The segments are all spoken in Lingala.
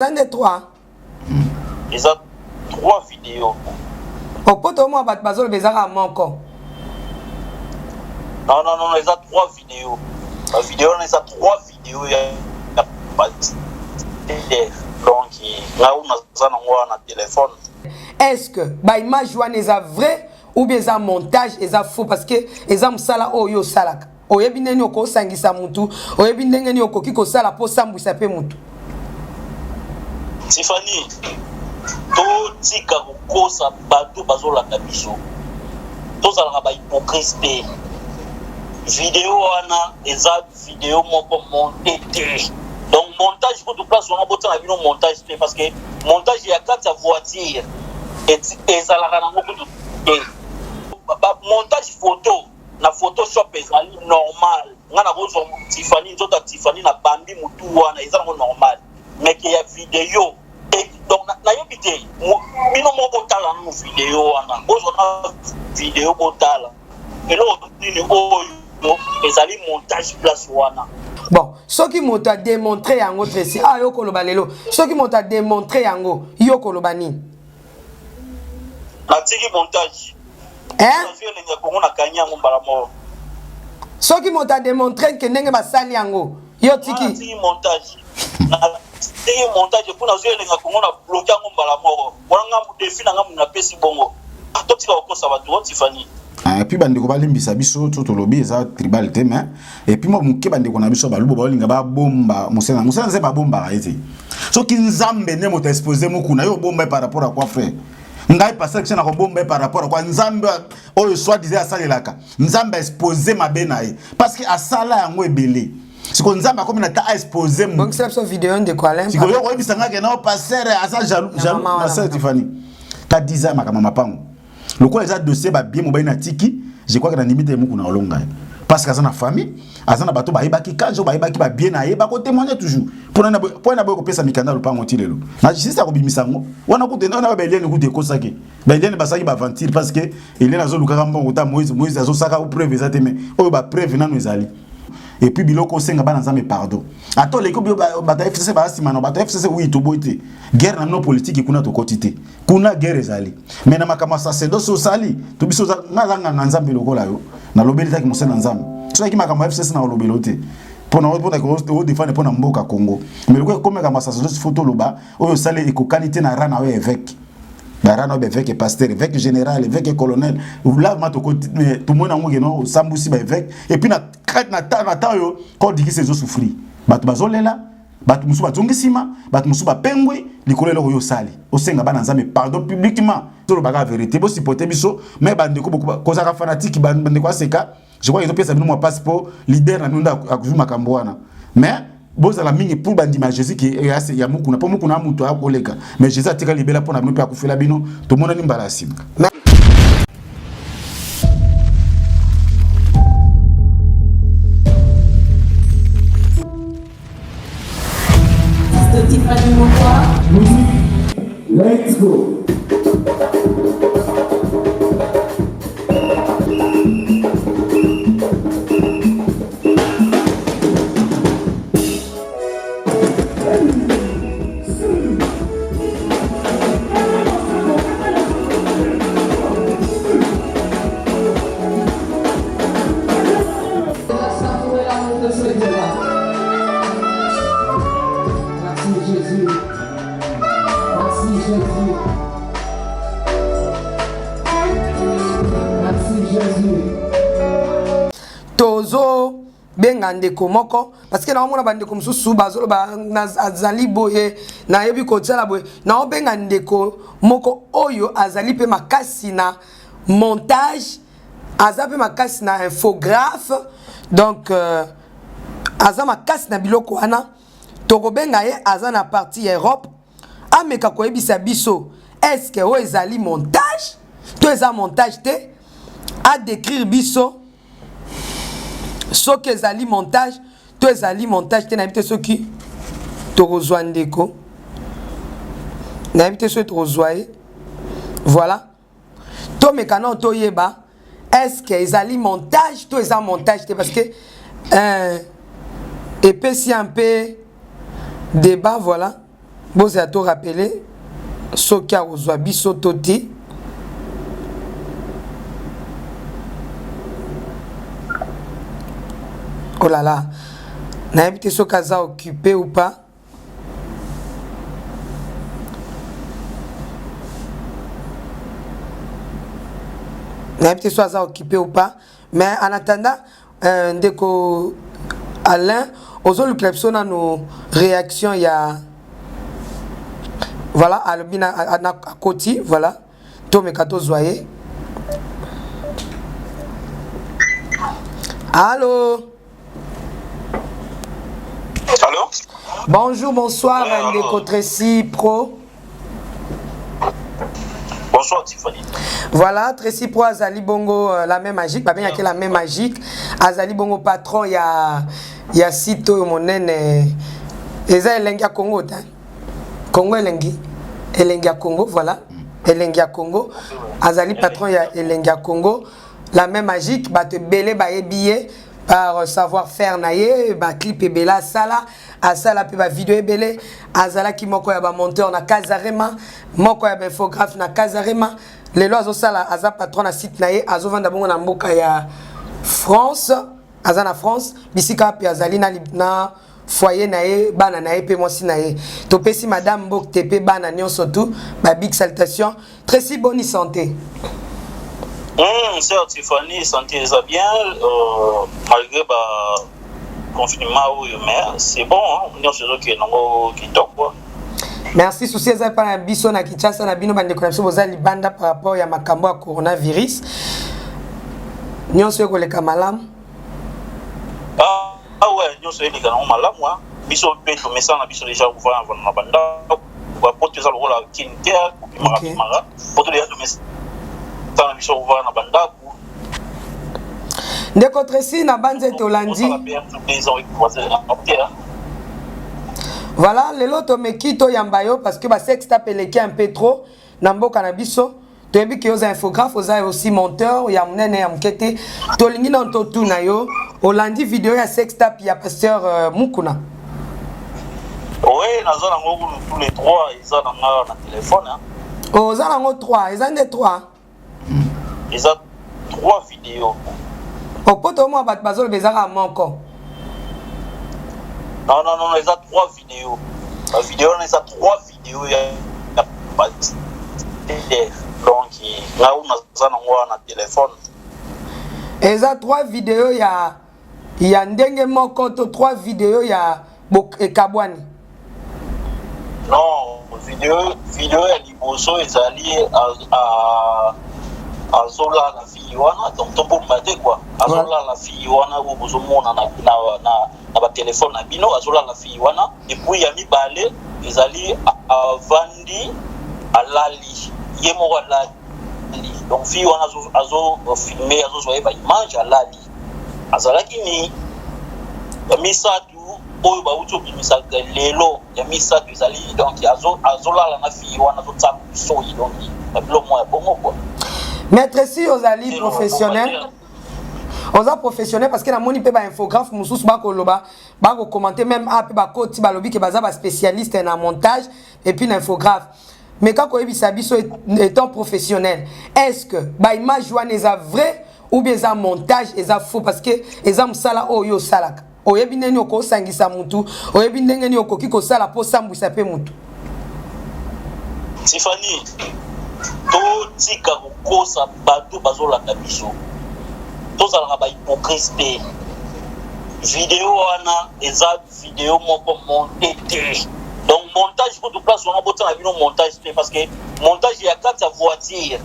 Des trois. Ils ont 3 vidéos. Au pot au moins, Bazol Bezara encore. Non, ils ont 3 vidéos. La vidéo, ils ont 3 vidéos. Donc, là où on a un téléphone. Est-ce que bah image est vrai ou bien c'est un montage, c'est faux parce que les hommes sala oyo salak. Oyebi ndenge oko sangisa mutu, oyebi ndenge oko kiko sala po sambwisa pe mutu. Tiffany, to tika kokosa bato bazolanda biso. Tozalaka ba hypocrite. Vidéo wana eza vidéo moko monté te. Donc montage pour tout place on a besoin de un montage parce que montage il y a 4 voitures et ça la rango tout. Montage photo na Photoshop ezali normal. Ngana bozo Tiffany nzota Tiffany na bambi mutu wana eza normal. Mais qu'il y a vidéo et donc na yobité bino moko tala na vidéo wana bozo na vidéo botala et l'autre ni oyo ezali montage place wana. Bon, ce qui m'a démontré en autre ici, ah yo kolobalelo, ce qui m'a démontré en go, yo kolobani. Na tiki montage. Hein? Ce qui m'a démontré que nenge basali en go, yo tiki. Tiki montage. Na tiki montage pour na zo elenga kongo na bloquer ngo mbala moko. Wana nga défi na nga na pesi bongo. Atotika okosa bato Tiffany. Et puis bande ko balimbisa biso to lobby eza tribal te mais et puis moi muke bande ko na biso balubo balinga ba bomba musena c'est pas bomba ete so ki nzambe ne mo exposer muku na yo bomba par rapport à quoi frère ngai passer que na ko bomba par rapport à quoi nzambe oyo soit disait asalelaka nzambe exposer mabenaye parce que asala yango ebele siko nzambe comme na ta exposer mu donc c'est cette vidéo de quoi là siko yo ko bisanga ke na passer asa jaloux na sœur Tiffany ta 10 ans makama mapango. Le quoi les dossiers ba bien mobile na tiki, je crois que na limite muku na olonga. Parce que na famille, azana bato ba ibaki kanjo ba ibaki ba bien na ye ba ko témoigner toujours. Pour na ko pesa mikanda lo pa ngotilelo. Na justice ko bimisango. Wana ko tena na ba belien ko te kosaki. Ba belien ba saki ba ventir parce que il est na zo lukaka mbongo ta Moïse azo saka ou preuve ezate mais oyo ba preuve na no ezali. Et puis biloko senga bana nzambe pardon. Ato leko bata FCC ba simano bata FCC oui to boite. Guerre na no politique kuna to kotité. Kuna guerre ezali. Mais na makama sacerdoce osali to biso na langa na nzambe lokola yo. Na lobelita ki mosena nzambe. So ki makama FCC na lobelote. Pona ko défendre pona mboka Congo. Mais loko comme makama sacerdoce photo loba oyo sale ekokalité na rana we évêque. Barano évêque pasteur, évêque général, évêque colonel. Là mato tout le monde a ngeno sambusi ba évêque et puis na temps yo quand dit que c'est souffrir. Bato bazolela, bato musu bazongisima, bato musu ba pengwe, likolelo yo sali. Osenga bana nzambe pardon publiquement. Tolo baga vérité bo sipoter biso, mais bande ko beaucoup cause ka fanatique bande ko seka. Je crois qu'ils ont payé ça nous passeport leader na nunda akuzuma kambwana. Mais boza la mingi pour bandima Jésus qui est ya muku na po muku na mutu akoleka mais Jésus atika libela pona bino pe akufela bino to mona ni mbalasi Let's go. Tozo benga ndeko moko parce que na omona bandeko mususu bazolo ba azali boye na yebi kotsala boye na obenga ndeko moko oyo azali pe makasi na montage azape makasi na infographe donc aza makasi na biloko wana toko benga ye aza na partie Europe ameka koyebisa biso est-ce que o ezali montage to eza montage te a décrire biso ce que ezali montage to ezali montage te na bité ce qui to rozwa ndeko na bité ce to rozwaye voilà to mekana to yeba est-ce que ezali montage to ezali montage te parce que et puis si un peu débat voilà Boze a to rappelé soki akozwa biso to te. Oh là là, nayebi te soki aza occupé ou pas. Nayebi te soki aza occupé ou pas. Mais en attendant, ndeko Alain, ozoluka biso na nos réactions ya voilà albina na koti voilà to mekato zoyer. Allô. Allô? Bonjour, bonsoir, ndeko Tracy Pro. Bonsoir Tiffany. Voilà, Tracy Pro Azali Bongo, la même magique, pas bien qu'il y a la même magique. Azali Bongo patron, il y a site monene. Eza Elengia Congo, Congo Elengia Congo, voilà. Elengia Congo. Azali patron, il y a Elengia Congo. La même magique, bah te belé, bah billet par savoir-faire naïe, bah clip et bela sala. Asala pe ba vidéo ebele azala ki moko ya ba monteur na Kazarema moko ya ba infographe na Kazarema lelo azosala aza patron na site naye azovanda bongo na mboka ya France azana France bisika pe azali na foyer naye bana naye pe mosi naye to pesi madame Mbok tepe bana nyonso tout ba big salutation Tracy bonne santé. Sœur Tiffany, santé ça bien malgré bah confinement mais c'est bon on se dit que non qui quoi. Merci souci za pa na biso na Kinshasa na bino bande connexion boza libanda par rapport ya makambo ya coronavirus. Nyonso ko le kamalam. Ouais, nyonso le kana malam wa. Biso pe to mesa na biso déjà ouvert avant na banda. Ba porte za lokola kinter ko mara. Porte ya to mesa na biso ouvert na banda. Ndeko Tracy na banze Tolandi. Voilà, lelo to mekito yambayo parce que ba sex tape eleki un peu trop na mboka na biso. To yebi ki oza infographe, oza aussi monteur ya munene ya mkete. To lingi na to tu na yo. Olandi vidéo ya sex tape ya pasteur Mukuna. Oui, naza nango tous les trois, ils ont na téléphone hein. Oh, oza nango 3, ils ont des 3. Ils ont 3 vidéos. Au poto moi bat bazol bezara moko. Non, ils ont 3 vidéos. La vidéo, ils ont 3 vidéos. Donc, là où nous avons un téléphone. Ils ont 3 vidéos, il y a ndenge moko to 3 vidéos, il y a Kabwani. Non, vidéo est liboso, ils alliés à Zola la fille wana donc to pour mater quoi Zola la fille wana ou bozo mona na téléphone na bino Zola la fille wana et puis ya mibale ezali a vandi alali yemo alali donc fille wana azo filmer azo zoe ba image alali azalaki ni misatu oyo ba uto bimisaka lelo ya misatu ezali donc azola la fille wana zo tsapu soyi donc ablo mo ya bongo quoi. Maître si ozali professionnel. Oza professionnel parce que na moni pe ba infographe mususu ba ko loba ba ko commenter même a pe ba koti ba lobi ke baza ba spécialiste en montage et puis infographe. Mais quand ko ebisa biso étant professionnel, est-ce que ba image wana eza vrai ou bien eza montage eza faux parce que eza musala oyo salaka. Oyebi neni oko sangisa mutu, oyebi ndenge ni okoki ko sala po sambwisa pe mutu. Tiffany to tika kokosa bato bazolanda biso tozalaka bahypocrite vidéo wana eza vidéo moko monté te donc montage pour tout place on a botana bino montage te parce que montage ya kati ya voiture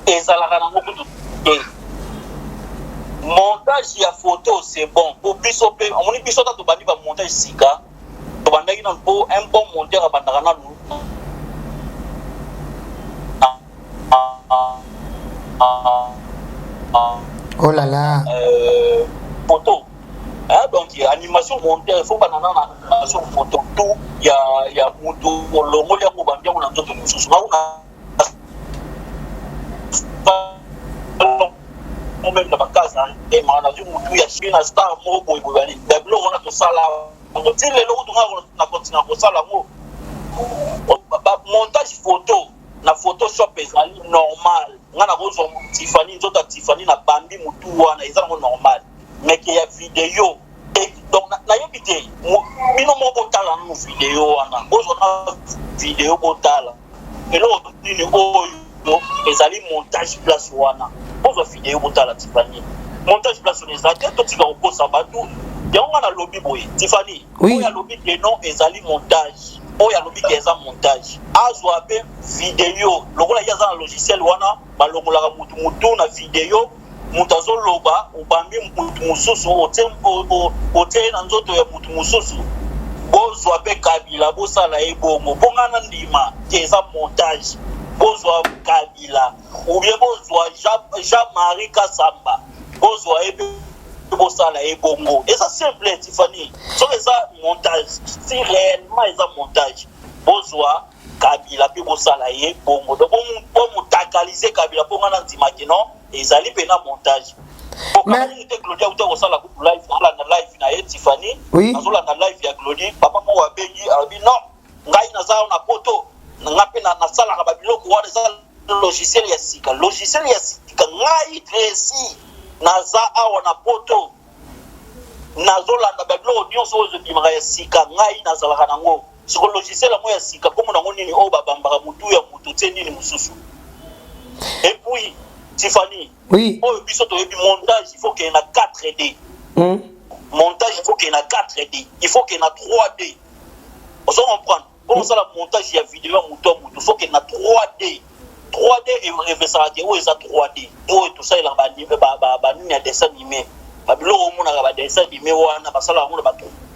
ezalaka nango kutu te montage ya photo c'est bon po biso pe omoni biso ta tobandi ba montage sika tobandaki na po un bon monteur abandaka na oh là là. Photo. Hein, donc animation monteur, il faut pas animation photo tout. Il y a moto, longo ya ko bandia on nzoto mususu. On même dans casa et manager mutu ya China star mo boy boy bani. Dablo on a to sala. On dit les logo to na continue ko sala mo. montage photo na photoshop ezali normal ngana bozo Tiffany nzota Tiffany na bambi mutu wana ezango normal mais que ya vidéo et donc na yebite bino moko tala no vidéo wana bozo na vidéo botala elo nini oyo ezali montage place wana bozo vidéo botala Tiffany montage place on ezali to tika okosa batu yango na lobby boy Tiffany oya lobby que non ezali montage oya lobby que eza montage azwa pe vidéo lokola yaza na logiciel wana balongolaka mutu na vidéo mutu azoloba ubambi mutu mususu ote na nzoto ya mutu mususu bozwa pe Kabila bosala ebongo bongana ndima eza montage bozwa Kabila ou bien bozwa Jean-Marie Kasamba bozwa ebe bosala ebongo eza simple Tiffany so eza montage si réellement eza montage bozwa Kabila pe bosala ebongo donc on mutakaliser Kabila pour ngana ndima ke non ezali pena montage mais te Claudia uta kosala ku live na live na Tiffany azola na live ya Claudia papa mo wabengi abi non ngai naza na poto ngape na sala ka babiloko wana za logiciel ya sika ngai Tracy naza awa na poto nazolanda babiloko nyonso ozo bimaka ya sika ngai nazalaka nango siko logiciel mo ya sika komo nango nini o babambaka mutu ya mutu te nini mususu et puis Tiffany oh biso to yebi montage il faut qu'il y ait 4D montage il faut qu'il y ait 4D il faut qu'il y ait 3D on se comprend comment ça la montage ya vidéo mutu il faut qu'il y ait 3D 3D et refaire que où est ça 3D tout ça il a ba nini ya dessin animé ba biloko mona ba dessin animé wana ba sala mona ba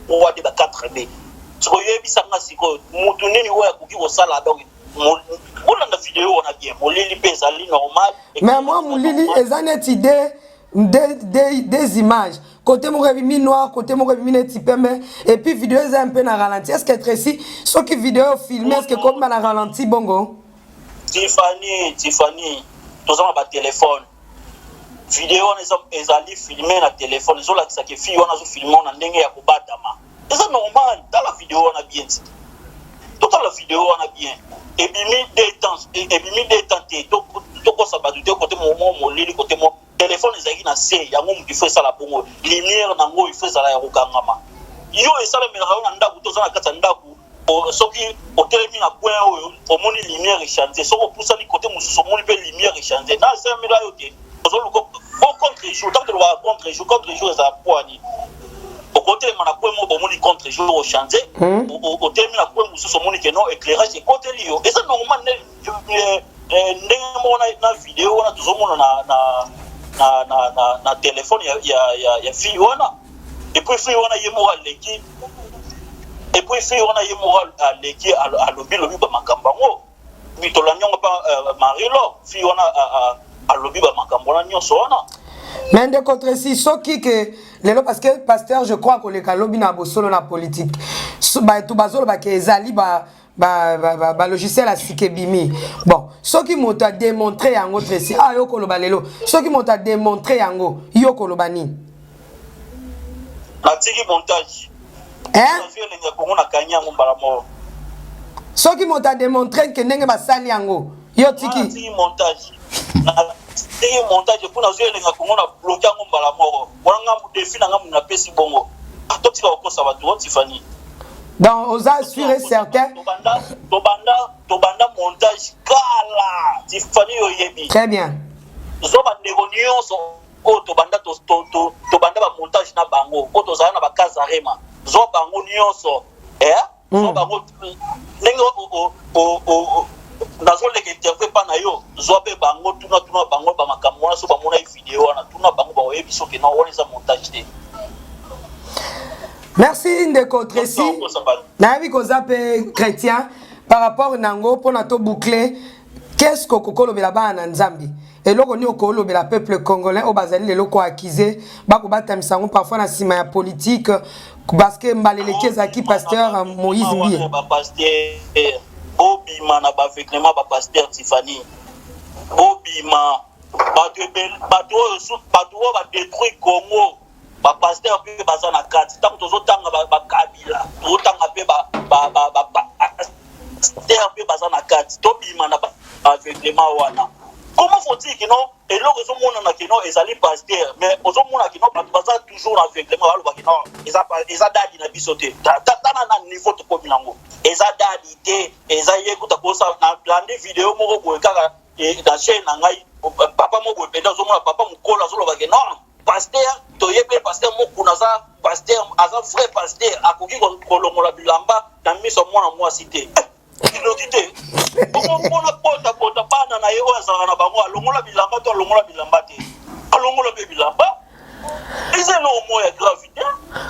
3D ba 4D siko yebi sanga siko mutu nini oya kuki ko sala donc molanda vidéo on a bien molili pe ezali normal mais moi molili ezaneti des images côté mon revimi noir côté mon revimi neti pembe et puis vidéo est un peu na ralenti est-ce que Tracy ce qui vidéo filmé est-ce que comme na ralenti bongo Tiffany tozama ba téléphone vidéo ezali filmé na téléphone ezola kisa ke fi wana zo filmé na ndenge ya kobatama c'est normal dans la vidéo on a bien total la vidéo on a bien et bimi détente to ko sabatu te côté mo lili côté mo téléphone ezaki na se yango mu fait ça la bongo lumière nango il fait ça la ya kokangama yo esala melaka na ndaku to zana kata ndaku soki otelemi na point oyo omoni lumière échanger soko poussa ni côté mususu omoni pe lumière échanger na se mila yo te ozoluko contre jour tant que le contre jour za poani au côté mana point mo omoni contre jour au changer au terme na point mususu omoni que non éclairage côté lio et ça normal ndemo na vidéo na tuzomona na téléphone ya fille wana et puis fille wana yemo aleki et puis fille wana yemo aleki alobi ba makamba ngo mitola nyongo pa Marilo fille wana alobi ba makamba wana nyonso wana mais de contre si soki que lelo parce que pasteur je crois que le kalobi na bosolo na politique ba tout bazolo ba ke ezali ba logiciel à sikebimi bon ce qui m'ont démontré yango Tracy yo koloba lelo ce qui m'ont démontré yango yo koloba ni na tiki montage ce qui m'ont démontré que ndenge basali yango yo tiki montage tiki montage pour na zelenga kongo na bloquer yango mbala moko wana mu défi na ngamu na pesi bongo atotika okosa batu Tiffany. Donc, aux assurés et certains. Tobanda montage kala. Tiffany oyebi. Très bien. Zoba négonios o tobanda ba montage na bango. O tozana na bakazarema. Zoba bango nyonso. Zoba bango nengo nazo leke interview pa na yo. Zoba bango tuna bango ba makambo na so ba mona vidéo na tuna bango ba oyebi so ke na wona za montage te. Merci Ndeko Tracy. Nabi kozape chrétien par rapport nango pour nato boucler qu'est-ce que kokolo belaba na Nzambi et loko ni okolo bela peuple congolais au bazali le loko accusé ba ko batamisango parfois na sima ya politique parce que mbaleleki ezaki pasteur Moïse Mbie pasteur obima na ba vêtement ba pasteur Tiffany obima bato ba détruire Congo ba pasteur pe bazana kati tant tozotanga ba Kabila tozotanga pe ba pasteur pe bazana kati to bima na aveuglement wana. Comment faut-il que non et là ils ont mon que non ils allaient pasteur mais ils ont mon que non baza toujours aveuglement wala que non ils a dadi na bisote na niveau to ko bilango ils a dadi te ils a yekuta ko sa na blande vidéo moko ko kaka dans chaîne ngai papa moko pe dans mon papa mukola zo lo que non pasteur to yebe pasteur moko na za pasteur aza vrai pasteur akoki ko longola bilamba na miso mwana moi cité inodité comment pota bana na yeo azana na bango alongola bilamba to alongola bilamba te alongola be bilamba izelo moya gravité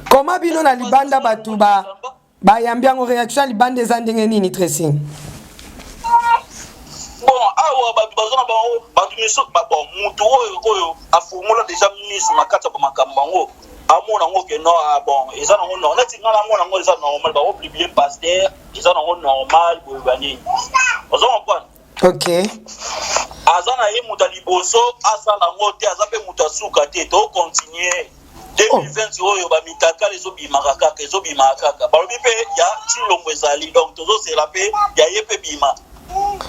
comment bino na libanda batu ba yambiango réaction libanda ezandenge nini Tracy bon awa batu bazana bango batu miso bon mutu oyo afungola déjà miso makata ba makambo bango amona ngo ke no bon ezana ngo non neti ngala amona ngo ezana normal ba oublier pasteur ezana ngo normal bo bani ozo comprendre. OK azana ye muta liboso asala ngo te azape muta suka te to continuer 2020 oyo ba mitaka lezo bimaka kaka ezo bimaka kaka ba lobi pe ya chilongo ezali donc tozo sela pe ya ye pe bima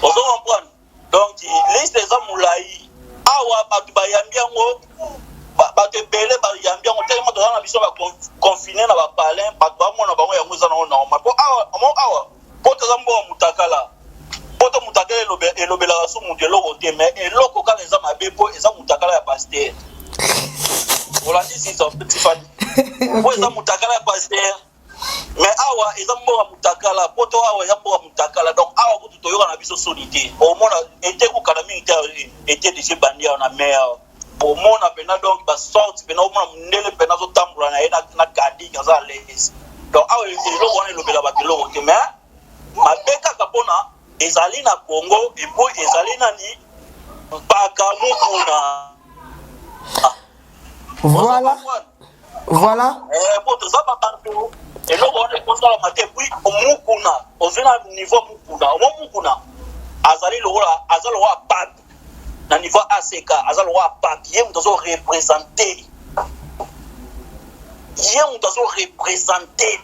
ozo comprendre. Donc liste eza mulai awa batu bayambi ngo bato ebele bayambi yango tellement toza na biso baconfine na bapalin bato bamona bango yango eza nango normal po awa po toza mboka mutakala po to mutakala elobelaka so mutu eloko te mais eloko kaka eza mabe po eza mutakala ya pasteur olandi Tiffany po eza mutakala ya pasteur mais awa eza mboka mutakala po to awa eza mboka mutakala donc awa kutu toyoka na biso soni te omona ete kokana mingi te ete deje bandi awa na mer omona pena donc ba sorte pena omona mundele pena zo tambula na ena na kadi kaza les donc awa eloko wana elobela bato eloko te mais mabeka kapona ezali na Congo epo ezali nani mpaka mukuna voilà po toza babantu eloko wana ekosala mate puis mukuna ozwi na niveau mukuna azali lokola azali lokola pape na niveau ACK azali lokola pape ye mutu azorepresente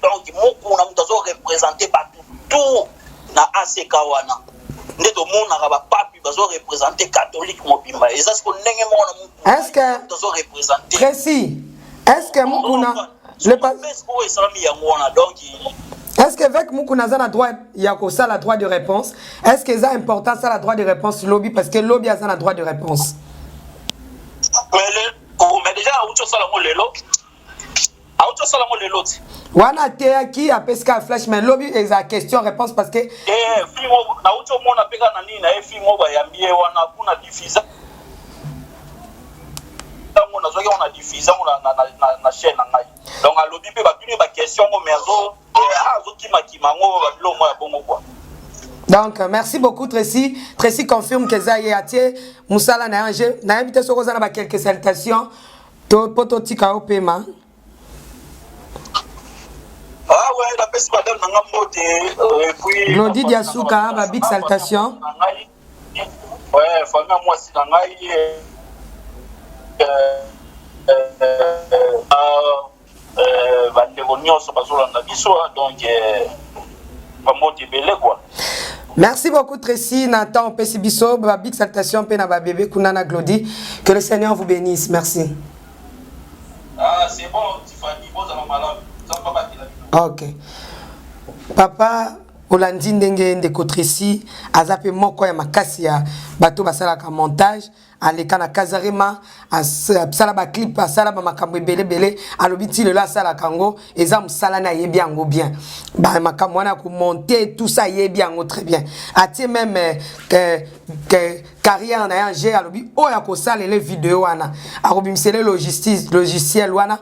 donc mukuna mutu azorepresente bato tout na ACK wana nde tomonaka bapapi bazorepresente catholique mobimba eza siko ndenge moko na mukuna est-ce que précis est-ce que mukuna est-ce que avec mukuna za na droit ya ko sala droit de réponse est-ce que ça important ça la droit de réponse lobby parce que lobby a ça droit de réponse mais déjà auto sala mo lelo wana te qui a pesca flash mais lobby exact question réponse parce que fimo na auto mona peka na nini na fimo ba yambie wana kuna diffuser on a diffusé na chaîne ngai donc a lobby pe ba tuni ba question mo mezo azo kima ngo ba bilo mo ya bongo quoi. Donc merci beaucoup Tracy confirme que ça y a tie musala na anje na invité soko za na ba quelques salutations to pototika opema ouais la peste madame na ngambote et puis Glody Diasuka ba big salutation ouais famille moi si na ngai merci beaucoup Tracy Nathan Pesibiso ba big salutation pe na ba bébé kunana Glody que le Seigneur vous bénisse merci. C'est bon Tiffany bon ça va malade ça va pas OK papa Olandi ndenge ndeko Tracy azape moko ya makasi ya bato basala ka montage aleka na Kazarema asala ba clip asala ba makambo belebele alobi ti lelo asala kango eza musala na yebi yango bien ba makambo wana ko monter tout ça yebi yango très bien atie même que carrière na yanje alobi oya ko sala les vidéos wana akobi misele logiciel wana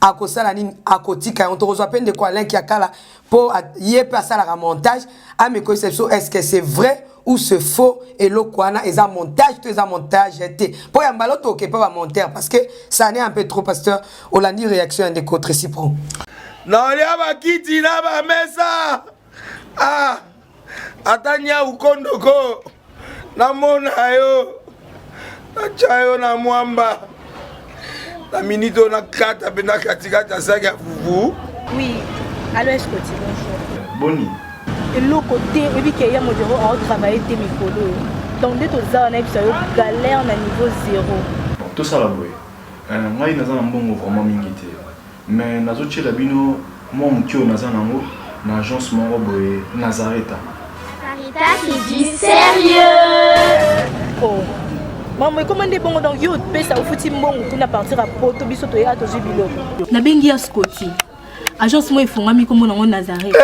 akosala nini akotika on te reçoit peine de quoi l'un qui akala pour yé passer la montage à mes conceptions est-ce que c'est vrai ou c'est faux et le kwana est un montage tout est un montage été pour y ambalo to que pas monter parce que ça n'est un peu trop pasteur Olandi réaction de contre récipro non ya ba kiti na ba mesa atanya ukondoko na mona yo na chayo na mwamba la minute on a 4 à 5 à fufu. Oui, allô, est-ce que tu bonjour. Boni. et l'autre côté et puis qu'il y a mon bureau en travailler tes micros. Donc dès tout ça on a eu galère à niveau 0. Tout ça là boy. Moi il n'a pas un bon vraiment mingité. Mais nazo chez la bino moi mon tio naza nango na agence mon boy Nazareta. Nazareta qui dit sérieux. Oh. Maman comment des bons donc yo pe ça au fouti mbongo kuna partir à poto biso to ya to jibilo. Na bengi ya Scotty. Agence moi ifungami comme na Nazareta.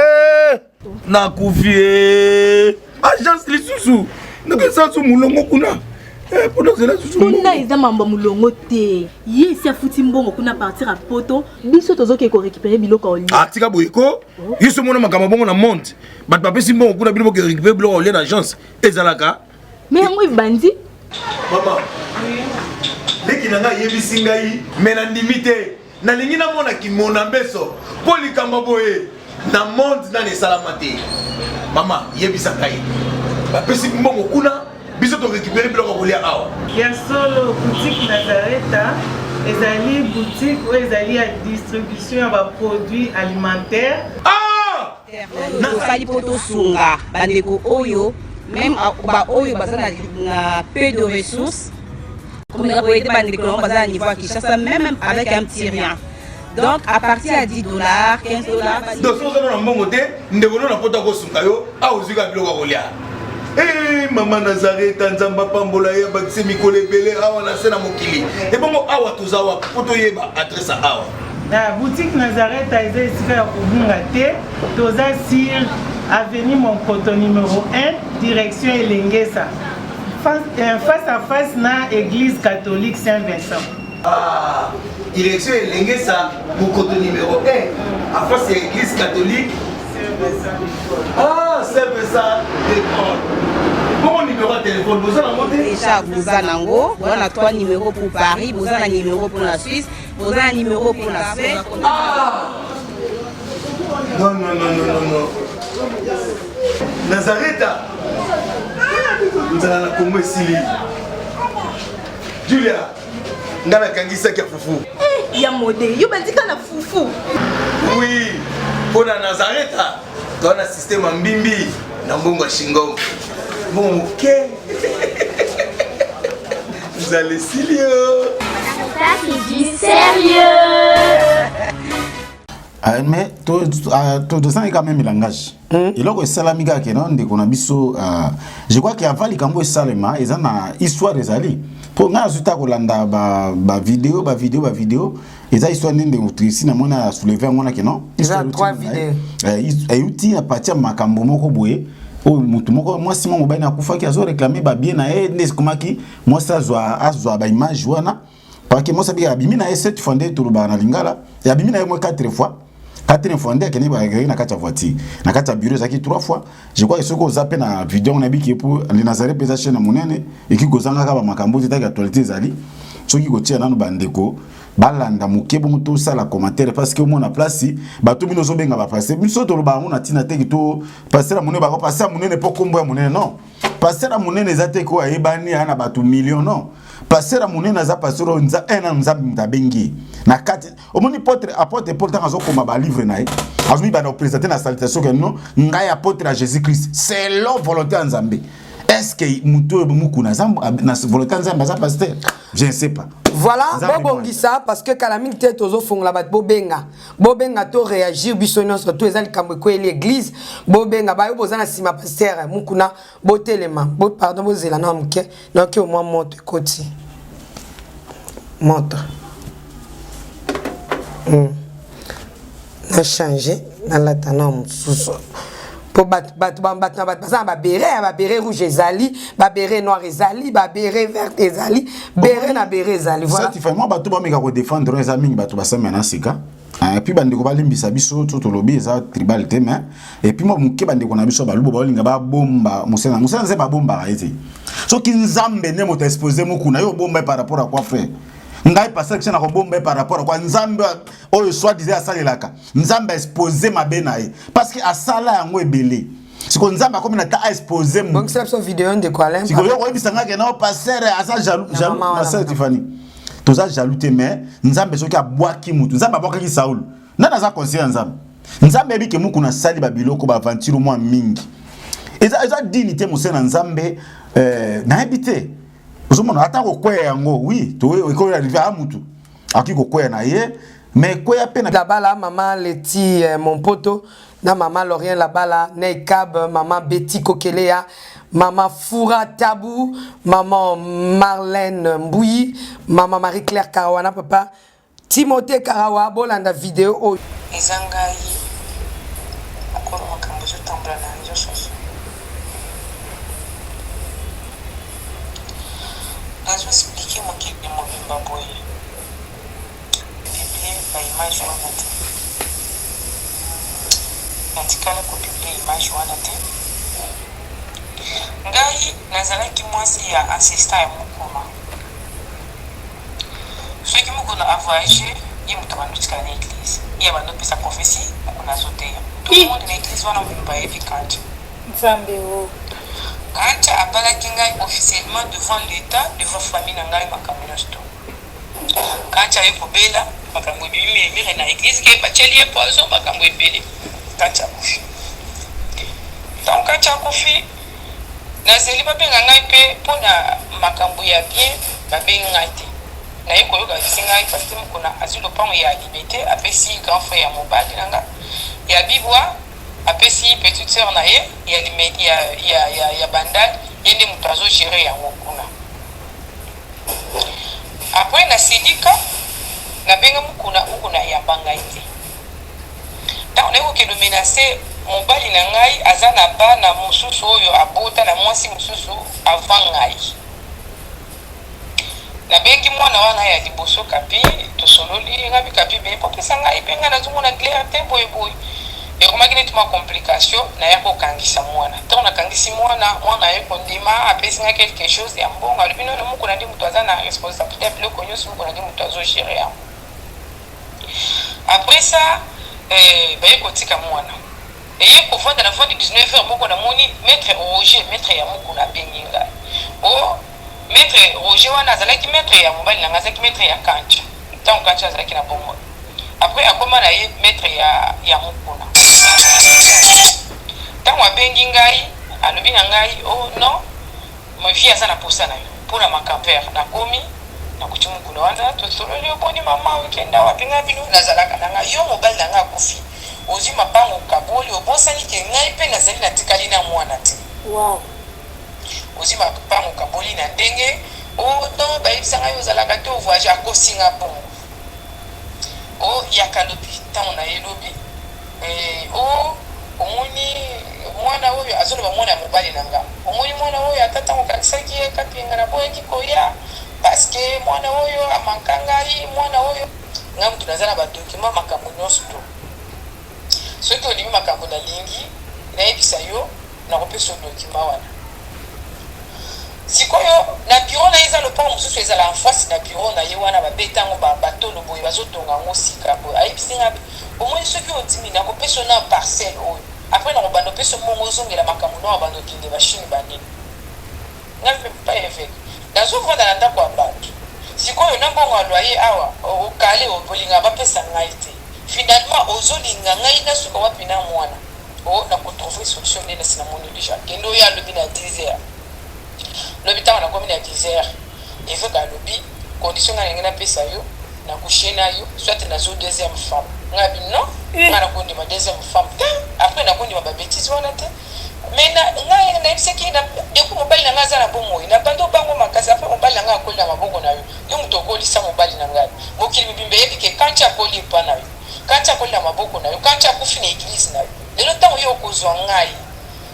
Na kufie. Agence lisusu. Donc ça sous mulongo kuna. Pendant cela sous mulongo. Kuna iza mambo mulongo te. Ye si afuti mbongo kuna partir à poto biso tozo ke ko récupérer biloko oli. Ah tika boyeko. Yiso mona makama bongo na monte. Bat papa si mbongo kuna biloko ke récupérer biloko oli na agence. Ezalaka. Mais moi bandi. Maman. Leki nanga yebisi ngai mena ndimite. Na lingi na mona ki mona beso. Poli kamba boye. Na monte na ne salamate. Mama yebisa ngai. Ba pesi mbongo kuna biso to récupérer biloko kolia awa. Ya solo boutique Nazareta ezali boutique où ezali à distribution de produits alimentaires. Ah! Sali poto sunga bandeko oyo même ba oyo bazana na peu de ressources comme les voyez bandeko bazana niveau Kinshasa même avec un petit rien. Donc à partir à $10, $15. Donc si vous avez un bon côté, nous devons nous apporter au sungayo à uzika biloko kolia. Eh maman Nazareta nzamba pambola ya bakise mikole belé awa na sena mokili. Et bon awa tozawa poto yeba adresse awa. La boutique Nazareta est ici à Kubungate, toza sur avenue Monkoto numéro 1, direction Elengesa. Face à face na église catholique Saint-Vincent. Ah, direction Elengesa, Monkoto numéro 1, à face à l'église catholique Saint-Vincent. Ah, Saint-Vincent de Paul. Bon numéro de téléphone, vous en avez déjà vous en avez, on a 3 numéros pour Paris, vous en avez un numéro pour la Suisse, vous avez un numéro pour la Suisse. Ah! Non. Nazareta. Nous allons la Congo Sili. Julia, nous allons kangisa kia fufu. Il y a modé, yo bandika na fufu. Oui, pour la Nazareta, on a un système en bimbi, dans Bongo Shingo. Bon, ok. Vous allez Silio. Nazareta qui dit sérieux. Mais tout ça est quand même le langage. Et là, c'est la miga qui est non, qu'on a biso. Je crois qu'il y a vali kambo salema, ils ont une histoire des alliés. Pour nga azuta kolanda ba vidéo, ils ont histoire n'inde ici na mona soulever mona que non. Ils ont 3 vidéos. Et uti à partir makambo moko boye. Oh mutu moko moi si mon baina kufa ki azo réclamer ba bien na ndes komaki moi ça azwa ba image wana parce que moi ça bien abimi na 7 fondé tout ba na lingala et abimi na moi 4 fois 4 fondé kene ba na kata voiture na kata bureau zaki 3 fois je crois que ce qu'on zappe na vidéo on a bi pour les Nazaré pesa chaîne monene et qui gozanga ka ba makambo zita actualité zali soki gotia nanu bandeko balanda mukebo muto sala commentaire parce que mon place bato bino zo benga ba passer biso to ba mona tina te to passer la monene ba passer monene po kombo ya monene non passer la monene za te ko ayebani ana bato million non passer la monene za passer nza ena nza mtabengi na kati omoni apôtre Paul tant azokoma ba livre nae azumi ba na présenter na salutation que non ngai apôtre à Jésus-Christ c'est la volonté en Nzambe. Est-ce que muto muku na volonté en Nzambe za pasteur je ne sais pas. Voilà, bobongisa parce que kalaming te tozo fongola bat bobenga to réagir biso nyonso to ezali kamwe ko l'église bobenga ba yo bozana sima pasteur mukuna botelema pardon bozela na mke donc au moins monte côté montre na changer na la tanom sous pour bat béret rouge ezali ba béret noir ezali ba béret vert ezali béret na béret ezali voilà ça tu fais moi bato ba meka ko défendre les amis bato ba semena sika et puis bande ko ba limbisa biso to lobi za tribal tema et puis moi muke bande ko na biso ba lubo ba linga ba bomba musena nze ba bomba ete so ki nzambe ne moto exposer muku na yo bomba par rapport à quoi frère ngai passer que na ko bomba par rapport à quoi nzambe oyo soit disait asalelaka nzambe exposer mabenae parce que asala yango ebele siko nzambe comme na ta exposer donc c'est la vidéo de quoi là siko yo ko bisanga ke na passer asa jaloux ma sœur Tiffany toza jaloux te mais nzambe soki abwaki mutu nzambe abwaki Saul nana za conscient nzambe nzambe yebi ke muku na sali babiloko ba aventure mwa mingi eza dignité mosena nzambe na habité ozomona ata ko kwea yango oui to ko arriver à mutu aki ko kwea na ye mais kwea pena la bala maman Leti mon poto na maman Lorien la bala Neikab maman Betty Kokelea maman Foura Tabou maman Marlène Mbouyi maman Marie-Claire Karawana papa Timothée Karawa bolanda vidéo o ezangai akoro makambo zo tambula na nzo soso nazo expliquer mokili mobimba boye biblie ba image wana te natikala kopiblie image wana te ngai nazalaki mwasi ya assistant ya mokoma soki mokona avoyage ye moto bandotikala na église ye bandopesa prophétie mokona azoteya tout le monde na église wana mobimba yebi kanja nzambe o kanja abalaki ngai officiellement devant l'état devant famille na ngai makambo nyonso to kanja ye kobela makambo ebimi emire na église ke batieli ye poison makambo ebele kanja akufi donc kanja akufi nazeli babenga ngai mpe mpona makambo ya bien babengi ngai te naye koyoka bisi ngai parce que mokona azwi lopango ya liberté apesi grand frère ya mobali na nga ya bibwa apesi petite sœur na ye ya bandal ye nde moto azogere yango kuna apres na sidika nabenga mokuna ukuna yamba ngai te ntango naye kokende menase mobali na ngai aza na bana mosusu oyo abota na mwasi mosusu avant ngai nabengi mwana wana ya liboso kapi tosololi ngabi kapi be popesa ngai mpe ngai nazomona clair te boyeboye ekomaki neti mwa complication naya kokangisa mwana ntango nakangisi mwana ye kondima apesi ngai quelque chose ya mbongo alobi nono mokona ndi moto aza na responsabilité ya biloko nyonso mokona ndi moto azogere yango après ça baye kotika mwana eye kovanda na vandi 19h moko namoni maître Roger maître ya mokona abengi ngai o maître Roger wana azalaki maître ya mobali nanga azalaki maître ya kanja ntango kanja azalaki na bongo après akoma na ye maître ya mokona ntango abengi ngai alobi na ngai oh non ma vie aza na posa na yo mpona macampere nakomi nakuti mokuna wana tosololi oboni mama okenda wapenga bino nazalaka na ngai yo mobali na ngai akufi ozwi mapango kaboli obosani ke ngai mpe nazali natikali na mwana te wow. Ozwi mapango kaboli na ndenge o no bayebisa ngai ozalaka te ovoyage akosinga bongo o yaka lobi ntango na ye lobi o omoni mwana oyo azoloba mwana ya mobali na nga omoni mwana oyo ata ntango okanisaki ye kapinga na boyeki koya parceke mwana oyo amanka ngai mwana oyo ngai moto naza na badokima makambo nyonso to soki olingi makambo nalingi nayebisa yo nakopesa dokima wana sikoyo na biro na ye eza lopango mosusu ezala en face na biro na ye wana babetango batolo boye bazotonga yango sika boye ayebisi nga omoi soki ondimi nakopesa na parcelle oyo apres nakobanda opesa mongo ozongela makambo na wabanda okende bashini banini nga mpe pa évêque nazovanda na ndako ya bato sikoyo na mbongo aloye awa okale obolinga bapesa ngai te finalement ozolinga ngai nasuka wapi na mwana o nakotrouve solution nde nasi namoni déjà kende oyo alobi na 10h lobi ntango nakomi na 10h évêque alobi condition nga ndenge napesa yo nakushe na yo soit nazo deuxième femme nga bi non nga nakondima deuxième femme te après nakondima babétise wana te mais nga nayebisaki depuis mobali na nga aza na bomoi na bando bango makasi après mobali na nga akoli na maboko na yo yo moto okolisa mobali na ngai mokili mobimba yebi ke kanti akoli epa na yo kanti akoli na maboko na yo kanti akufi na église na yo lelo ntango yo okozwa ngai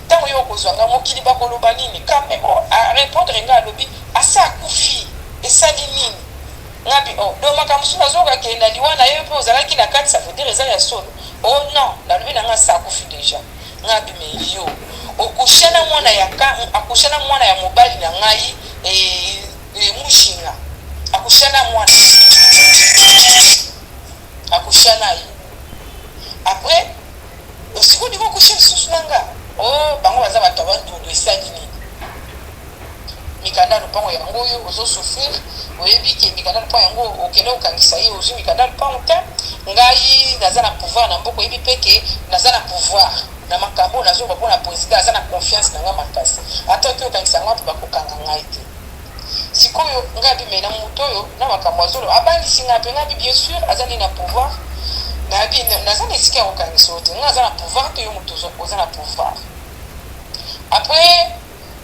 ntango yo okozwa ngai mokili bakoloba nini kame arépondre nga alobi asa akufi esali nini ngabi do makambo mosusu nazokakenda liwa na ye mpe ozalaki na kati ça veut dire eza ya solo oh non nalobi na nga asa akufi déjà ngabi me yo okushana mwana ya mobali na ngai mushinga akushana mwana akushana ye après osikondi kokusha lisusu na nga bango baza bato abantundu esali nini mikanda lopango yango oyo ozosouffrir oyebi ke mikanda le point yango okende okangisa ye ozwi mikanda le point te ngai naza na pouvoir na mboka oyebi mpe ke naza na pouvoir na makambo nazoba mpona président aza na confiance na nga makasi ata oki okangisa nga mpe bakokanga ngai te sikoyo ngai abime na moto oyo na makambo azolo abandisi nga mpe ngai bien sûr aza nde na pouvoir naza na esika ya kokangisa yo te ngai aza na pouvoir te yo moto oza na pouvoir après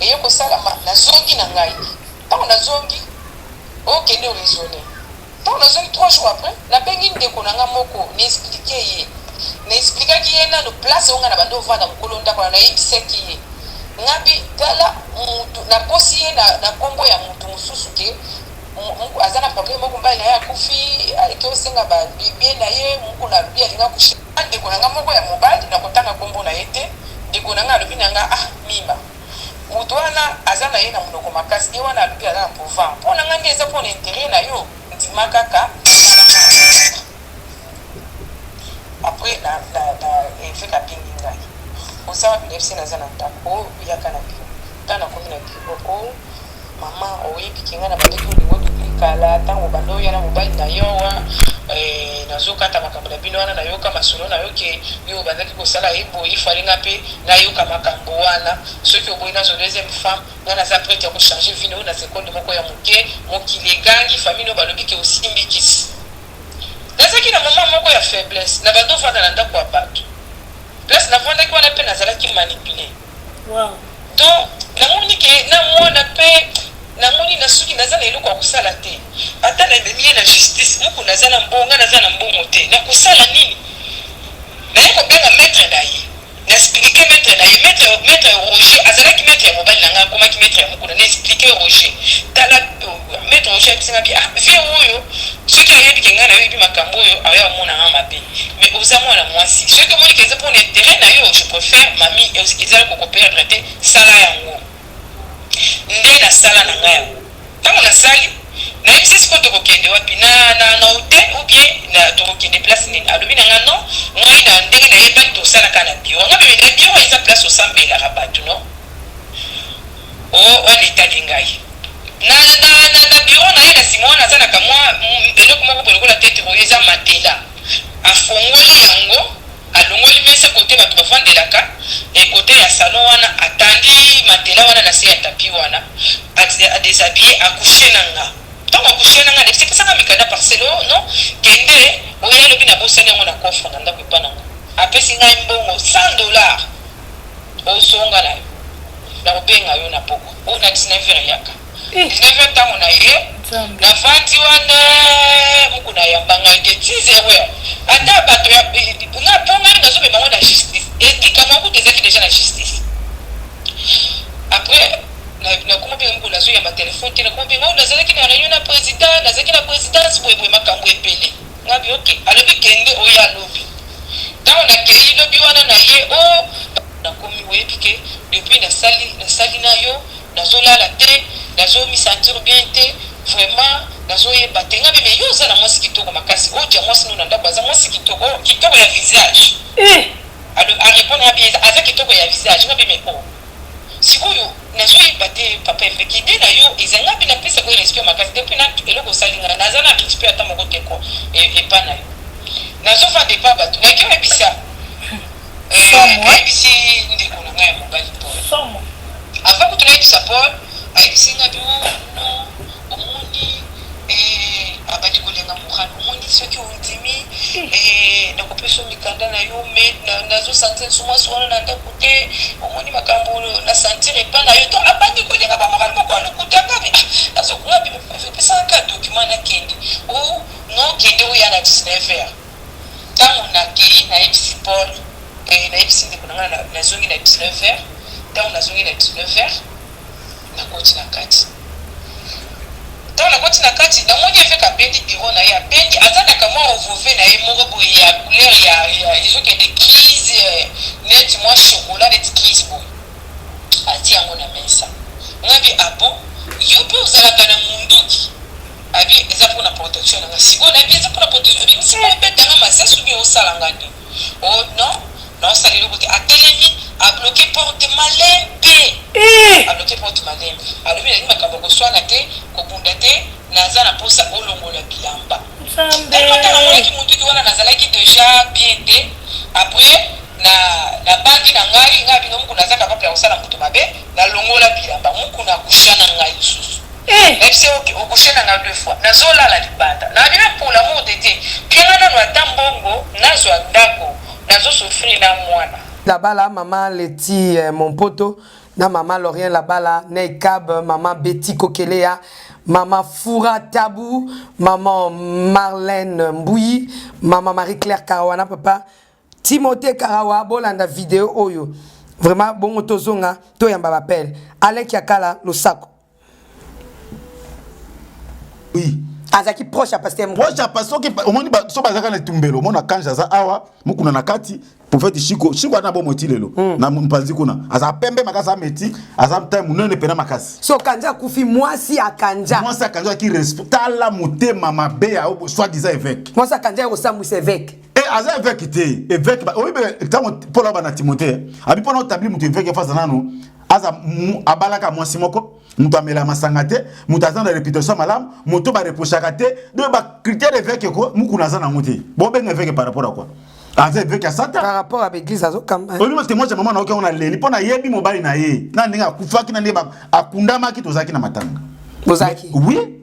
eye kosalama nazongi na ngai ntango nazongi okende oraisonne ntango nazongi 3 jours après nabengi ndeko na nga moko naexplike ye naexplikaki ye nano place onga na bando ovanda mokolo ndako na nayebisaki ye ngabi tala mutu nakosi ye na nkombo ya mutu mosusu ke aza na problème moko mbali na ye akufi aleki osenga babie na ye moko na alobi alinga kushe ndeko na nga moko ya mobali nakotanga nkombo na ye te ndeko na nga alobi na nga mima mutu wana aza na ye na monoko makasi ye wana alobi aza na pouvoir mpo na nga nde eza mpona intere na yo ndima kaka après efeka pingi ngai osala bilefisi naza na ndako yaka na biro ntango nakomi na biro mama oyebiki ngai na bandeki olingo toplikala ntango bando oya na mobali na yowa nazokata makambo na bino wana nayoka masolo nayoke yo bandaki kosala ye boye ifalinga mpe nayoka makambo wana soki oboyi nazo deuxième femme ngai naza prete ya kochange vino oyo na sekonde moko ya moke mokili egangi famille oyo balobi ke osimbikisi nazalaki na mama moko ya faiblesse na bando ovanda na ndako ya bato place navandaki wana mpe nazalaki manipule donc namoni ke na mwana mpe namoni na soki naza na eloko ya kosala te ata namemi ye na justice moko naza na mbonga naza na mbongo te nakosala nini naye kobenga maître na ye naexplike maître na ye maître Roger azalaki maître ya mobali na ngai akomaki maître ya mokuna naexplike Roger tala maître Roger abisinga bi vie oyo soki ayebike ngai nayebi makambo oyo ayo amona nga mabe mais oza mwana mwasi soki omoni ke eza mpona intérêt na yo je préfère mami ezali kokoperdre te sala yango nde nasala na ngai yango ntango nasali nayebisi siko tokokende wapi na hotel ou bien tokokende place nini alobi na nga non ngai na ndenge nayebani tosalaka na biro nga bebe na biro eza place osambelaka bato no wana etali ngai na biro na ye na nsima wana azalaka mwa eloko moko bolekola tete oyo eza matela afongoli yango alongoli mesa kote bato bavandelaka ekote ya salon wana atandi matela wana na se ya tapi wana adeshabille akushe na nga ntango akushe na nga nepesaka mikanda parcele no kende oyo alobi na bosani yango na kofre na ndako epa nango apesi ngai mbongo $100 osonga na yo nakobenga yo na poko oyo na 19h yaka 19h ntango na ye navandi wana moko na yamba ngai te 10h ata bato nga mpo ngai nazomema ngo na justice elikama kutu ezalaki deja na justice après nakoma mpenga moko nazoyamba telefone te nakoma mpenga oyo nazalaki na réunion na président nazalaki na présidence boyeboye makambo ebele ngabi ok alobi kende oyo alobi ntango nakei lobi wana na ye o nakomi oyebi ke depuis nasali na yo nazolala te nazomisentir bien te vraiment nazoyeba te nga beme yo oza na mwasi kitoko makasi odia mwasi no na ndako aza mwasi kitoko ya visage arépondre nga bien aza kitoko ya visage nga beme o sikoyo nazoyeba te papa efeki ide na yo eza nga mpe napesa koyo respect makasi depuis na eloko osalinga naza na respect ata moko teko epa na yo nazofanda epa bato naki oyebisa ayebisi ndeko na ngai ya mobali paul avant kutu nayebisa paul ayebisi nga bio no omoni abandi kolenga mokano omoni soki ondimi nakopesa mikanda na yo me nazosentir nsumwasi wana na ndako te omoni makambo nasentir epa na yo to abandi kolenga bamokano moko alokutanga nazokunga pesaka document nakende o no kende oya na 19h ntango nakei nayebisi paul nayebisi ndeko na ngai nazongi na 19h ntango nazongi na 19h nakoti na kati ntango nakoti na kati namoni efeka bendi biro na ye abendi azalaka mwa ovove na ye moko boye ya couleur ya ezokende crise neti mwa chokola neti crise boye atie yango na mesa ngabi abo yo mpe ozalaka na munduki abi eza mpona protection nanga sikoyo nayebi eza mpona protection ebimisi ebetanga masasi obi osalanga nini non naosala eloko te atelemi abloke porte malembe baloke poto malem alobi na makambo ko swana te ko bunda te naza na posa olongola bilamba ndakota na molaki muntu ki wana nazalaki déjà bien te après na baki na ngai ngai bino muku naza capable ya kosala mutu mabe na longola bilamba muku na kushana ngai susu FC okushana ngai deux fois nazolala libanda na bien pour l'amour de Dieu pianga na ata mbongo nazwa ndako nazo souffrir na mwana là-bas là maman Leti mon poto na maman Lorien là-bas là Neikab maman Betty Kokelea maman Foura Tabou maman Marlène Mbouyi maman Marie-Claire Karawana papa Timothée Karawa bolanda vidéo oyo vraiment bon tozonga to yamba appel Alec Yakala Losako oui azaki proche à pasteur proche à pasteur qui au moins so bazaka na tumbelo mona kanja za awa mukuna na kati prophète Shiko ana bo motilelo na mpanzi kuna aza pembe makasa meti aza mta munene pena makasi so kanja kufi mwasi akanja qui respecta la motema mabe ya soit disant évêque mwasi akanja ko sambwisa évêque aza évêque te évêque oyibe tango pour la bana Timothée abi pona tabli mutu évêque face nano aza abalaka mwasi moko mutu amela masanga te mutu aza na réputation malamu mutu ba reprochaka te do ba critère évêque ko mukuna za na ngote bo benga évêque par rapport à quoi avec Satan par rapport à l'église azo kamba on lui témoin maman na oka on a leli pona yebi mobali na ye na ndinga kufaki na ndeba akundama ki tozaki na matanga bozaki oui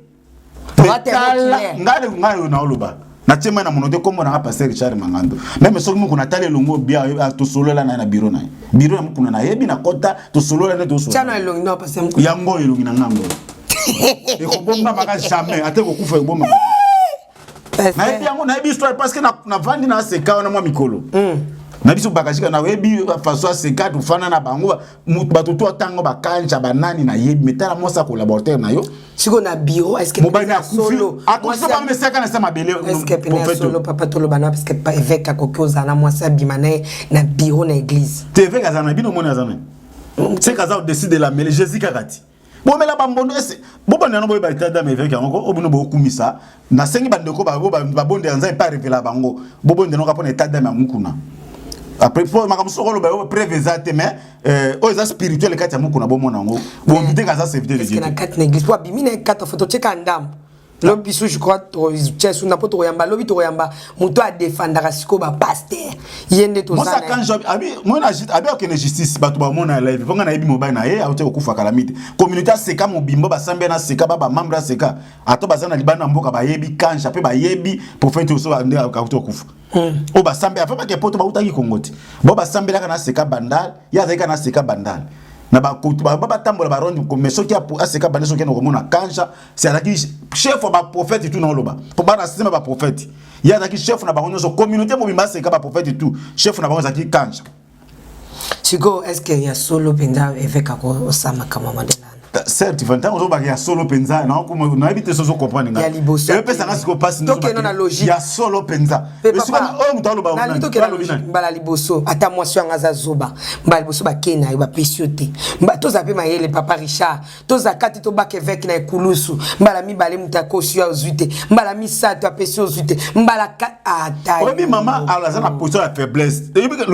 ngale na oloba na tema na monote kombo na pasteur Richard Mangando même soki muku na tale longo bia to solola na bureau na bureau muku na yebi na kota to solola na to solola chano elongi no pasteur muku yango elongi na ngambo e ko bomba baka jamais ate ko kufa bomba na ebi yango na ebi histoire parce que na vandi na seka na mwa mikolo na biso bakashika na ebi façon seka to fana na bango bato to tango bakanja banani na yebi metala mosa collaborateur na yo siko na bio est-ce que mobali na solo akoso ba meseka na sama bele est-ce que pena solo papa to lo bana parce que pas évêque akokoza na mwasa bimane na bio na église te évêque azana bino mona azana c'est kaza décide de la mêler Jésus kakati bomela bambondo ese bobona no boy ba tada me évêque yango obuno bo kumisa na sengi bandeko ba bonde anza pas révéler bango bobonde no kapona tada me mukuna après pour makamusokolo ba prévezate mais oza spirituel kati ya mukuna bomona ngo bon bite kaza serviteur de Dieu est-ce que na kati na église po bimina kata photo cheka ndam lobi biso je crois to chesu na poto yamba lobi to yamba muto a défendre siko ba pasteur yende to ça quand job abi moi na abi okene justice bato ba mona live ponga na yebi mobile na ye auté okufa calamité communauté seka mobimbo ba sambe na seka ba membre seka ato bazana libana mboka ba yebi kanja pe ba yebi prophète oso ande akuto okufa o ba sambe afa ba ke poto ba utaki kongoti bo ba sambe la kana seka bandal ya zaika na seka bandal na ba kutu ba tambola ba rondi ko meso ki aseka bande so keno ko mona kanja c'est la qui chef ba prophète tout na loba po ba na système ba prophète ya la qui chef na ba nyoso communauté mo bimba seka ba prophète tout chef na ba nyoso ki kanja siko est-ce que ya solo penda évêque ko osama kama mandela certes vantan ozo ba ya solo penza na ko na habite sozo comprendre nga e pesa na siko passe no na logique ya solo penza e siko o mutalo ba na to ke na logique mbala liboso ata mwasi anga za zoba mbala liboso ba kena ba pesiote mba to za pe mayele papa Richard to za kati to ba évêque na ekulusu mbala mi bale mutakosi ya zuite mbala mi sato a pesio zuite mbala ata obi mama ala za na position ya faiblesse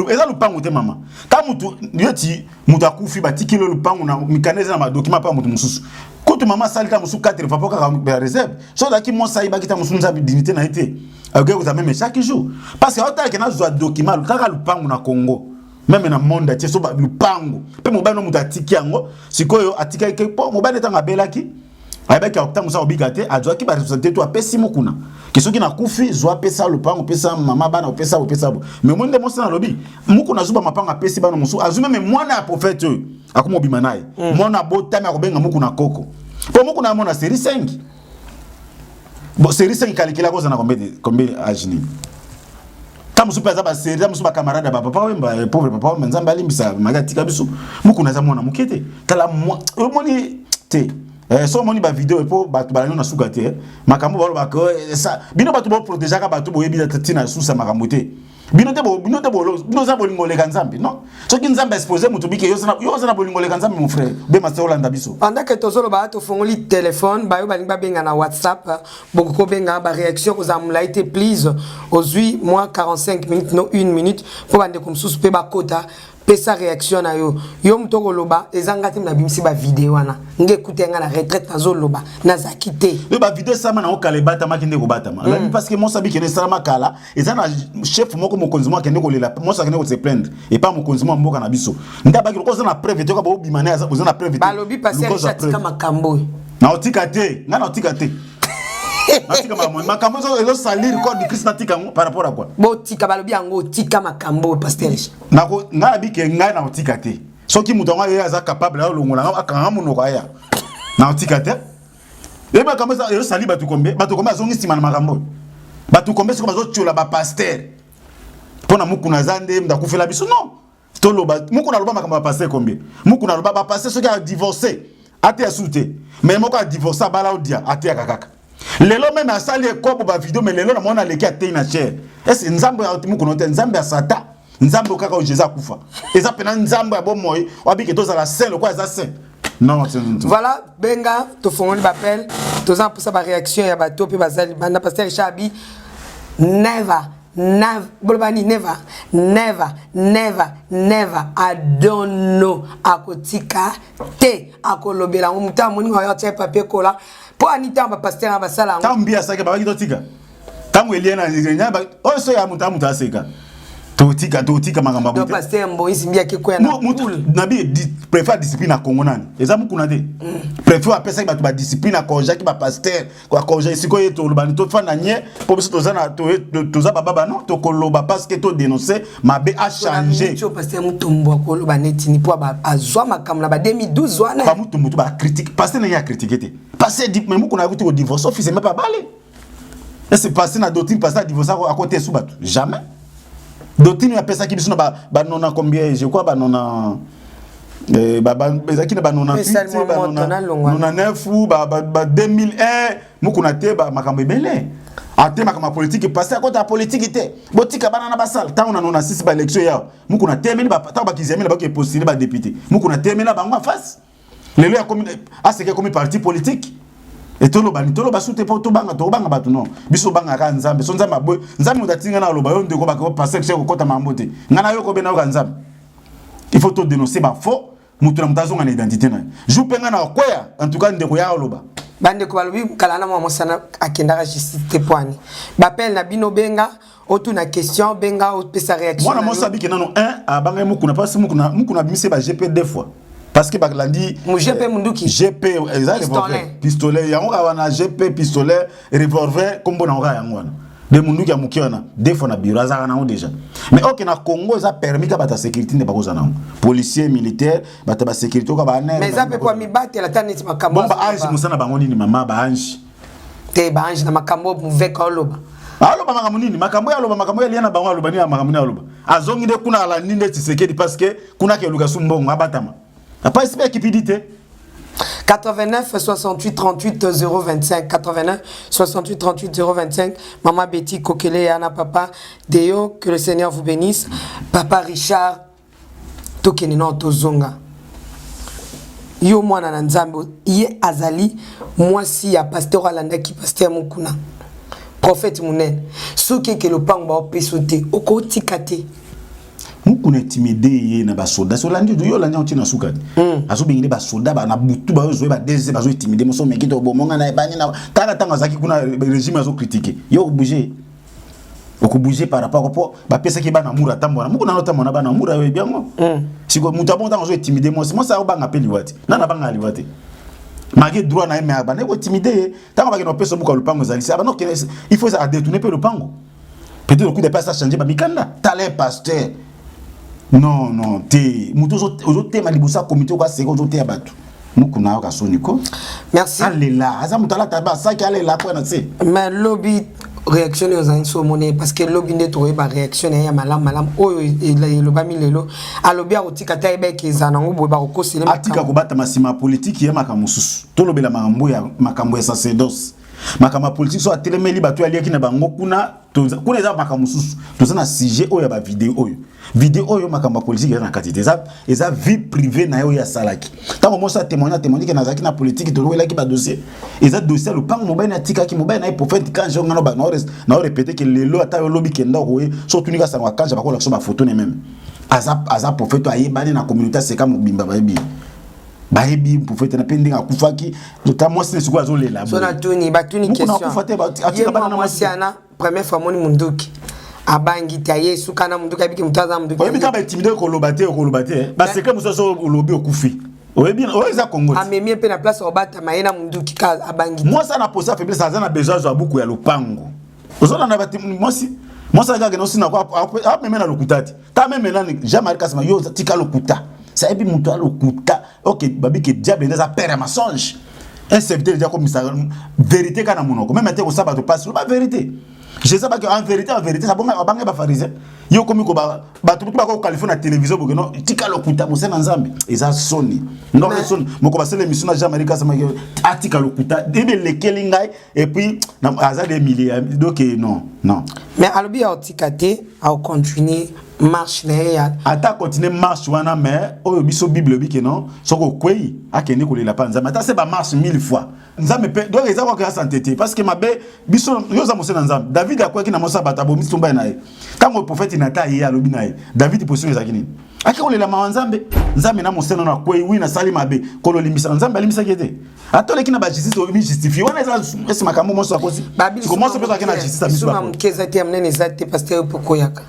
eza lupango te mama ka mutu yoti mutakufi batikilo lupango na mikaneza na document pa mutu mususu koto mama salika musu 4 fois poka ka réserve so da ki mo sai ba kita musu nza dignité na été agé vous même chaque jour parce que autant que na zo document kaka lupango na Congo même na monde ati so ba lupango pe mo ba no mutu atiki yango sikoyo atika ke po mo ba netanga belaki ayebaki akutango sa obigate adwa ki ba representer to apesi mokuna kisoki na kufi zo pesa lupango pesa mama bana opesa bo mais monde mo sana lobi mokuna zuba mapanga pesi bana musu azume me mwana ya prophète akumo bimanaye mwana botami akobenga mokuna koko po mokuna mona série 5 bon série 5 calcula koza na combien âge ni kama musu pesa ba série kama musu ba camarade ba papa wemba pauvre papa menzamba alimbisa magati kabisu mokuna za mwana mukete tala moni te so moni ba vidéo po ba na sukate makambo ba ko ça bino ba to protéger ka ba to boyebi tina susa makambo te bino za bolingo leka nzambe non soki nzambe exposé mutu bike yo sana bolingo leka nzambe mon frère be master Olanda biso pendant que tozolo ba to fongoli téléphone ba yo ba linga benga na WhatsApp boko benga ba réaction aux amulaité please aujourd'hui moi 45 minutes non 1 minute pour bande comme sous pe ba kota pesa réaction na yo yo mutoko loba ezangati na bimisi ba vidéo wana ngekute nga na retraite nazo loba na zakité yo ba vidéo sama na okale bata makinde ko bata la parce que mon sabi que ne sala makala ezana chef moko mokonzi mo akende ko lela mo sakende ko se plaindre et pas mokonzi mo mboka na biso ndaba ki ko na preuve te ko ba bimane aza ko na preuve ba lobi passer Richard kama kambo na otika te nga na otika te Matika makambo zo salir code du Christ natika par rapport à quoi bo tika balobi yango tika makambo pasteur nako nga bi ke nga na otika te soki muto nga aza capable ya longola akanga munoko aya na otika te eba kambo zo sali batu kombe azongi sima na makambo batu kombe siko bazo tiola ba pasteur pona mukuna zande ndakufela biso non toloba mukuna loba makambo ba pasteur kombe mukuna loba ba pasteur soki a divorcé ate asute mais moko a divorcé bala odia ate akaka lelo même asali ekopo ba vidéo mais lelo na mona leki ate na chair est nzambo ya mukuno te nzambo ya sata nzambo kaka o Jésus kufa eza pena nzambo ya bomoy wabike toza la saint le quoi eza saint non voilà benga to fongoli bapel toza pour ça ba réaction ya bato pe bazali banda pasteur Chabi never I don't know akotika te akolobela muta moni wa ya papier kola po anita ba pasteur na basala tambia sake ba ki totika tango eliena nyanya ba o so ya muta aseka totika magamba bote pasteur Moïse mbia ki kwena nabi préfère discipline à Congo nani eza mukuna te préfère apesa ki ba discipline à Konja ki ba pasteur kwa Konja isiko yeto lobani to fana nye po biso tozana toza baba non to koloba parce que to dénoncer mabe a changé to pasteur mutombo ko loba netini po ba azwa makamla ba 2012 wana ba mutombo to ba critique pasteur na ya critiquer te pasteur dit mais mukuna ko divorce office même pas balé et c'est passé na doctrine pasteur divorce à côté sous bato jamais doctrine ya pesa ki biso na ba nona combien je crois ba nona ezaki na ba nona 9 ou ba 2001 mukuna te ba makambo ebele ate makambo politique passer à côté la politique te botika bana na basal tant on a nona 6 ba élection ya mukuna te meni ba tant ba kizemela ba ke postuler ba député mukuna te mena bango face lelo ya comme aseke comme parti politique et tolo ba soute po to banga batu non biso banga ka nzambe so nzambe boy nzambe mutatinga na loba yo ndeko ba ko passer chez ko kota mambote ngana yo ko bena ko nzambe il faut to dénoncer ba faux mutu na mutazo ngana identité na jou penga na koya en tout cas ndeko ya loba bande ko balobi kala na mwa sana akenda ka justice poani bapel na bino benga otu na question benga o pesa réaction moi na mo sabi ke nano 1 a banga mukuna pas mukuna bimise ba GP deux fois parce que baklandi mu GP munduki GP pistolet yango wana GP pistolet revolver kombo na nga yango wana de munduki ya mukiona deux fois na bureau azaka na déjà mais ok na Congo ça permis ka bata sécurité ne bakoza na policier militaire bata ba sécurité ka ba na mais ça peut pas mi battre la tane makambo bomba ange musana bango nini mama ba ange te ba ange na makambo muveka oloba aloba makambo nini makambo ya aloba makambo ya liana bango aloba ni makambo ni aloba azongi de kuna ala ninde tisekedi parce que kuna ke luka sumbongo abatama pas espère cupidité 89 68 38 025 89 68 38 025 Maman Betty Kokele et Anna Papa Deo, que le Seigneur vous bénisse. Papa Richard Tokenino Tozonga yo mwana na nzambe ye azali mwasi ya pasteur alanda ki pasteur mukuna prophète munene soki ke lopango ba opesote okotikate mukuna timide ye na ba soda so landi yo landi otina sukani azo bingile ba soda ba na butu ba zo ba deze ba zo timide mo so mekito bomonga na bani na tanga tanga zaki kuna régime azo critiquer yo bouger par rapport au ba pesa ki ba na mura tambona mukuna no tambona ba na mura we biango siko mutabon tanga zo timide mo ça ba ngapeli wati na ba ngali wati magi droit na me ba ne ko timide tanga ba ke no pesa buka lupango zali ça ba no il faut ça détourner pe lupango peut-être le coup de passe changer ba mikanda talent pasteur non te muto zo te malibusa comité ko seko zo te abatu mukuna ka soniko merci alela aza mutala taba saki alela kwa na se mais lobby réaction aux anso monnaie parce que lobby ne trouver ba réaction ya malam oyo le bami lelo alobi akotika taïbe kezana ngo ba ko sele atika ko bata masima politique ya makamususu to lobela makambo ya sacerdoce makama politique so atelemeli bato ya liaki na bango kuna eza makama susu toza na sujet oyo ba video oyo makama politique eza na katite eza vie privée na yo ya salaki tango mosa témoigner que na zaki na politique to loelaki ba dossier eza dossier le pang mobile na tikaki mobile na prophète quand je ngano ba na répéter que lelo ata yo lobi kenda koye so tunika sa quand je ba ko la photo ne même aza prophète ayebani na communauté seka mobimba baebi prophète na pendinga kufaki ta moi c'est quoi zo lela so na tuni question atika bana na masiana première fois moni munduki abangi ta yesu kana munduki abiki mutaza munduki oyebi ka ba timide ko lobate ba secret muso so lobi okufi oyebi oza Congo amemi pe na place obata mayena munduki ka abangi moi ça na posa faiblesse ça na besoin zo buku ya lopango ozona na bati moi ça ga no sina kwa même na lokutati ta même là jamais kasma yo tika lokuta ça et puis muto lokuta OK babi que diable des père à mensonge un serviteur déjà comme ça vérité kana monoko même te ko sabato passe la vérité je sais pas que en vérité ça bon ba pharisien yo komi ko ba tout ba ko qualifier na télévision bo non tika lokuta mo sena nzambe eza soni non soni moko ba sele mission na jamais kasma atika lokuta debe lekeli ngai et puis na aza des milliers donc non mais alobi otikate au continuer marche na ata continuer marche wana mais oyo biso bible bi que non soko kwei akende ko lela panza mais ata se ba marche 1000 fois nzambe pe donc eza ko ka santé parce que mabe biso yo za mosena nzambe David akwaki na mosa batabo mistumba na ye tango prophète nata ye alobi na ye David position ezaki nini akiko lela ma nzambe na mosena na kwei wi na sali mabe ko lo limisa nzambe alimisa kete atoleki na ba justice obi justifie wana eza makambo moso akosi commence peut akena justice biso ba mkeza te amnene zate pasteur pokoyaka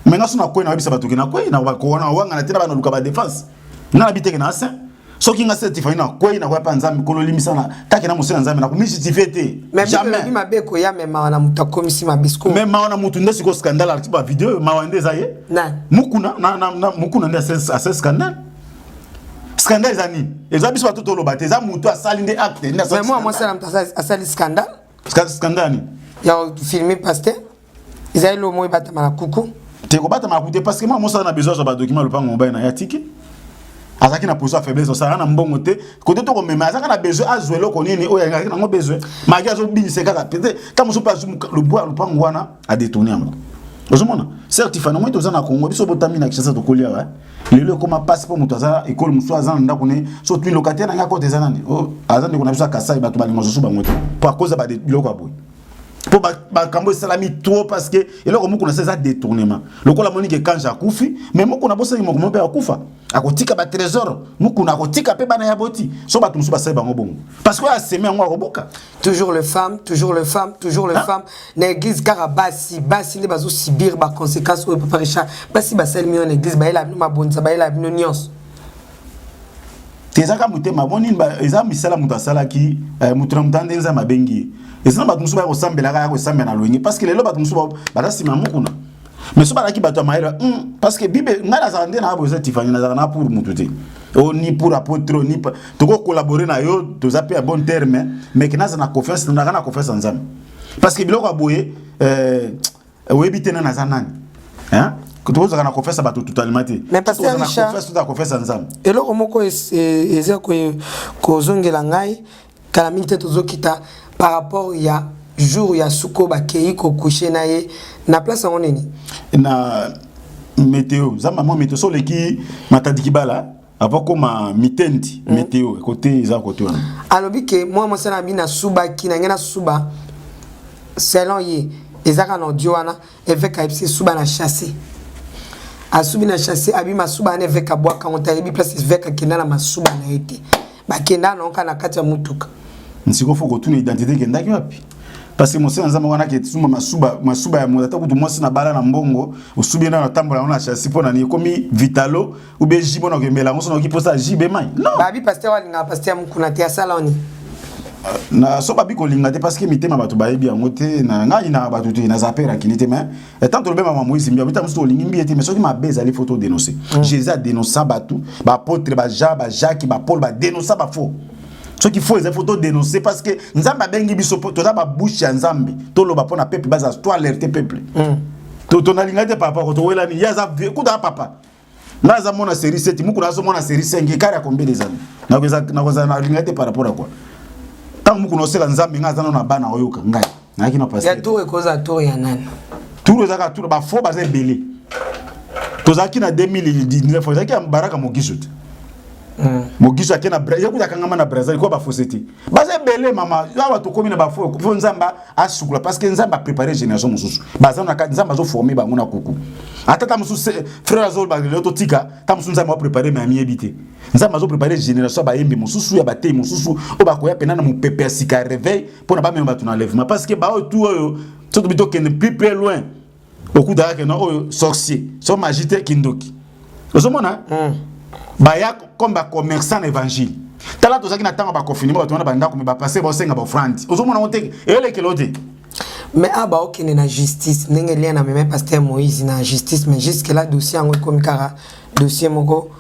menga suna kwena wabisa batuki na kwena wakona wanga na tena bana luka ba défense na biteke na asa soki nga certifié na kwena kwa pa nzambe kolo limisa na taki na musena nzambe na ko justifié te jamais mabeko ya mema wana mutakomisi mabisko mema wana mutu ndesi ko scandale article ba video mawande zaye na mukuna na mukuna nde assez scandale zani ezabiso batoto lo bateza mutu asali nde acte nda mais moi ça asali scandale ya filmer pasteur Isaïe le mot est ma coucou. Tu combattes ma coucou parce que moi ça a besoin de document le pan mon bain na yatiki. Azaki na position faiblesse ça na mbongo te. Côté to comme mais azaki na besoin azuelo konini o yanga na besoin. Magia zo binise kaka peut-être comme so pas le bois le pan wana a détourner ngo. Ozomona certifié no moi to za na Congo biso botamina kisa to kolia wa. Lelo koma passeport mutaza école muso azana ndako ne so tu locataire na ngako tezana ni. O azana ko na biso kasai bato balingo zo ba moto. Pour cause ba de biloko aboy. Pour bakambo salami trop parce que et là comme on a ça détournement le ko la monique quand j'akufi mais moi kuna bossa mo pe akufa akotika ba trésor mukuna akotika pe bana ya boti so ba tumsu ba sai bango bongo parce que a semé ngwa roboka toujours le femme na église karabasi basi ne bazo subir ba conséquences au parisha basi ba sel mi en église ba ela ma bonza ba ela no nuance tezaka mutema boni ba eza misala mutasala ki mutra mutande nza mabengi ezana bato musuba ko sambela ka ko sambela loingi parce que lelo bato musuba badasi mamukuna mais so balaki bato maira parce que bible ngala za ndena abo za tifani na na pour mututé o ni pour apôtre ni to ko collaborer na yo to zape à bon terme mais que na confiance na kana confiance nzambe parce que biloko aboye webite na za nani hein que tu as confiance bato totalement mais parce que na confiance nzambe eloko moko eza ko zongela ngai kala minute tozokita par rapport ya jour ya suko ba kei ko coucher na ye na place on nini na météo zamba mo météo so leki matadi kibala avant comme mitendi météo côté za côté wana alobi ke moi sana bina suba kina ngena suba selon ye ezaka no diwana avec aipsi suba na chasser asubi na chasser abi masuba na avec abwa ka on taribi place avec kina na masuba na été ba kina na onka na kati ya mutuka nsiko foko tuna identité kendaki wapi parce que mosena nzamba wana ke tsuma masuba ya mota kutu mwasi na bala na mbongo usubi na tambola na chasi pona ni komi vitalo ube jibo na kembela ngoso na kiposa jibe mai non babi pasteur walinga pasteur mukuna te saloni na so babi ko linga te parce que mitema bato baebi yango te na ngai na bato te na zapera kinite mais tant to be mama Moïse mbia bita musto lingi mbiete mais so ki mabeza les photos dénoncer Jésus a dénoncé bato ba apôtre ba Jean ba Jacques ba Paul ba dénoncer ba faux. Ce qu'il faut, les photos dénoncer parce que Nzamba bengi biso to za ba bouche ya Nzambi to lo ba pona peuple baza to alerter peuple to na linga te papa ko to wela ni ya za ku da papa na za mona série 7 muku na zo mona série 5 kara combien des années na ko za na linga te par rapport à quoi tant muku no sela nzambe ngaza na bana oyoka ngai na kino passer ya tour ekoza tour ya nani tour ezaka tour ba fo ba zebele tozaki na 2019 tozaki Baraka Mogiso Mogiso akena Brazil yakuta kangama na Brazil ko ba foseti ba zebele mama yawa to komi na ba fo nzamba asukula parce que nzamba préparer génération mususu baza na nzamba zo former bango na kuku atata mususu frère azol ba leto tika ta mususu nzamba préparer ma miebité nzamba zo préparer génération ba yembi mususu ya batei mususu o ba koya pena na mu pepe sika réveil pona ba memba tuna lèvement parce que ba tout tout bito ken plus loin au coup d'arrêt non sorcier so magité kindoki ozomona baya comme ba commerçant évangile tala tozaki na tanga ba confinement ba tona ba ndako me ba passer ba senga ba frandi ozomona wote ele kelote mais aba okene na justice ndenge lien na même pasteur Moïse na justice mais jusque là dossier ngo comme kara dossier moko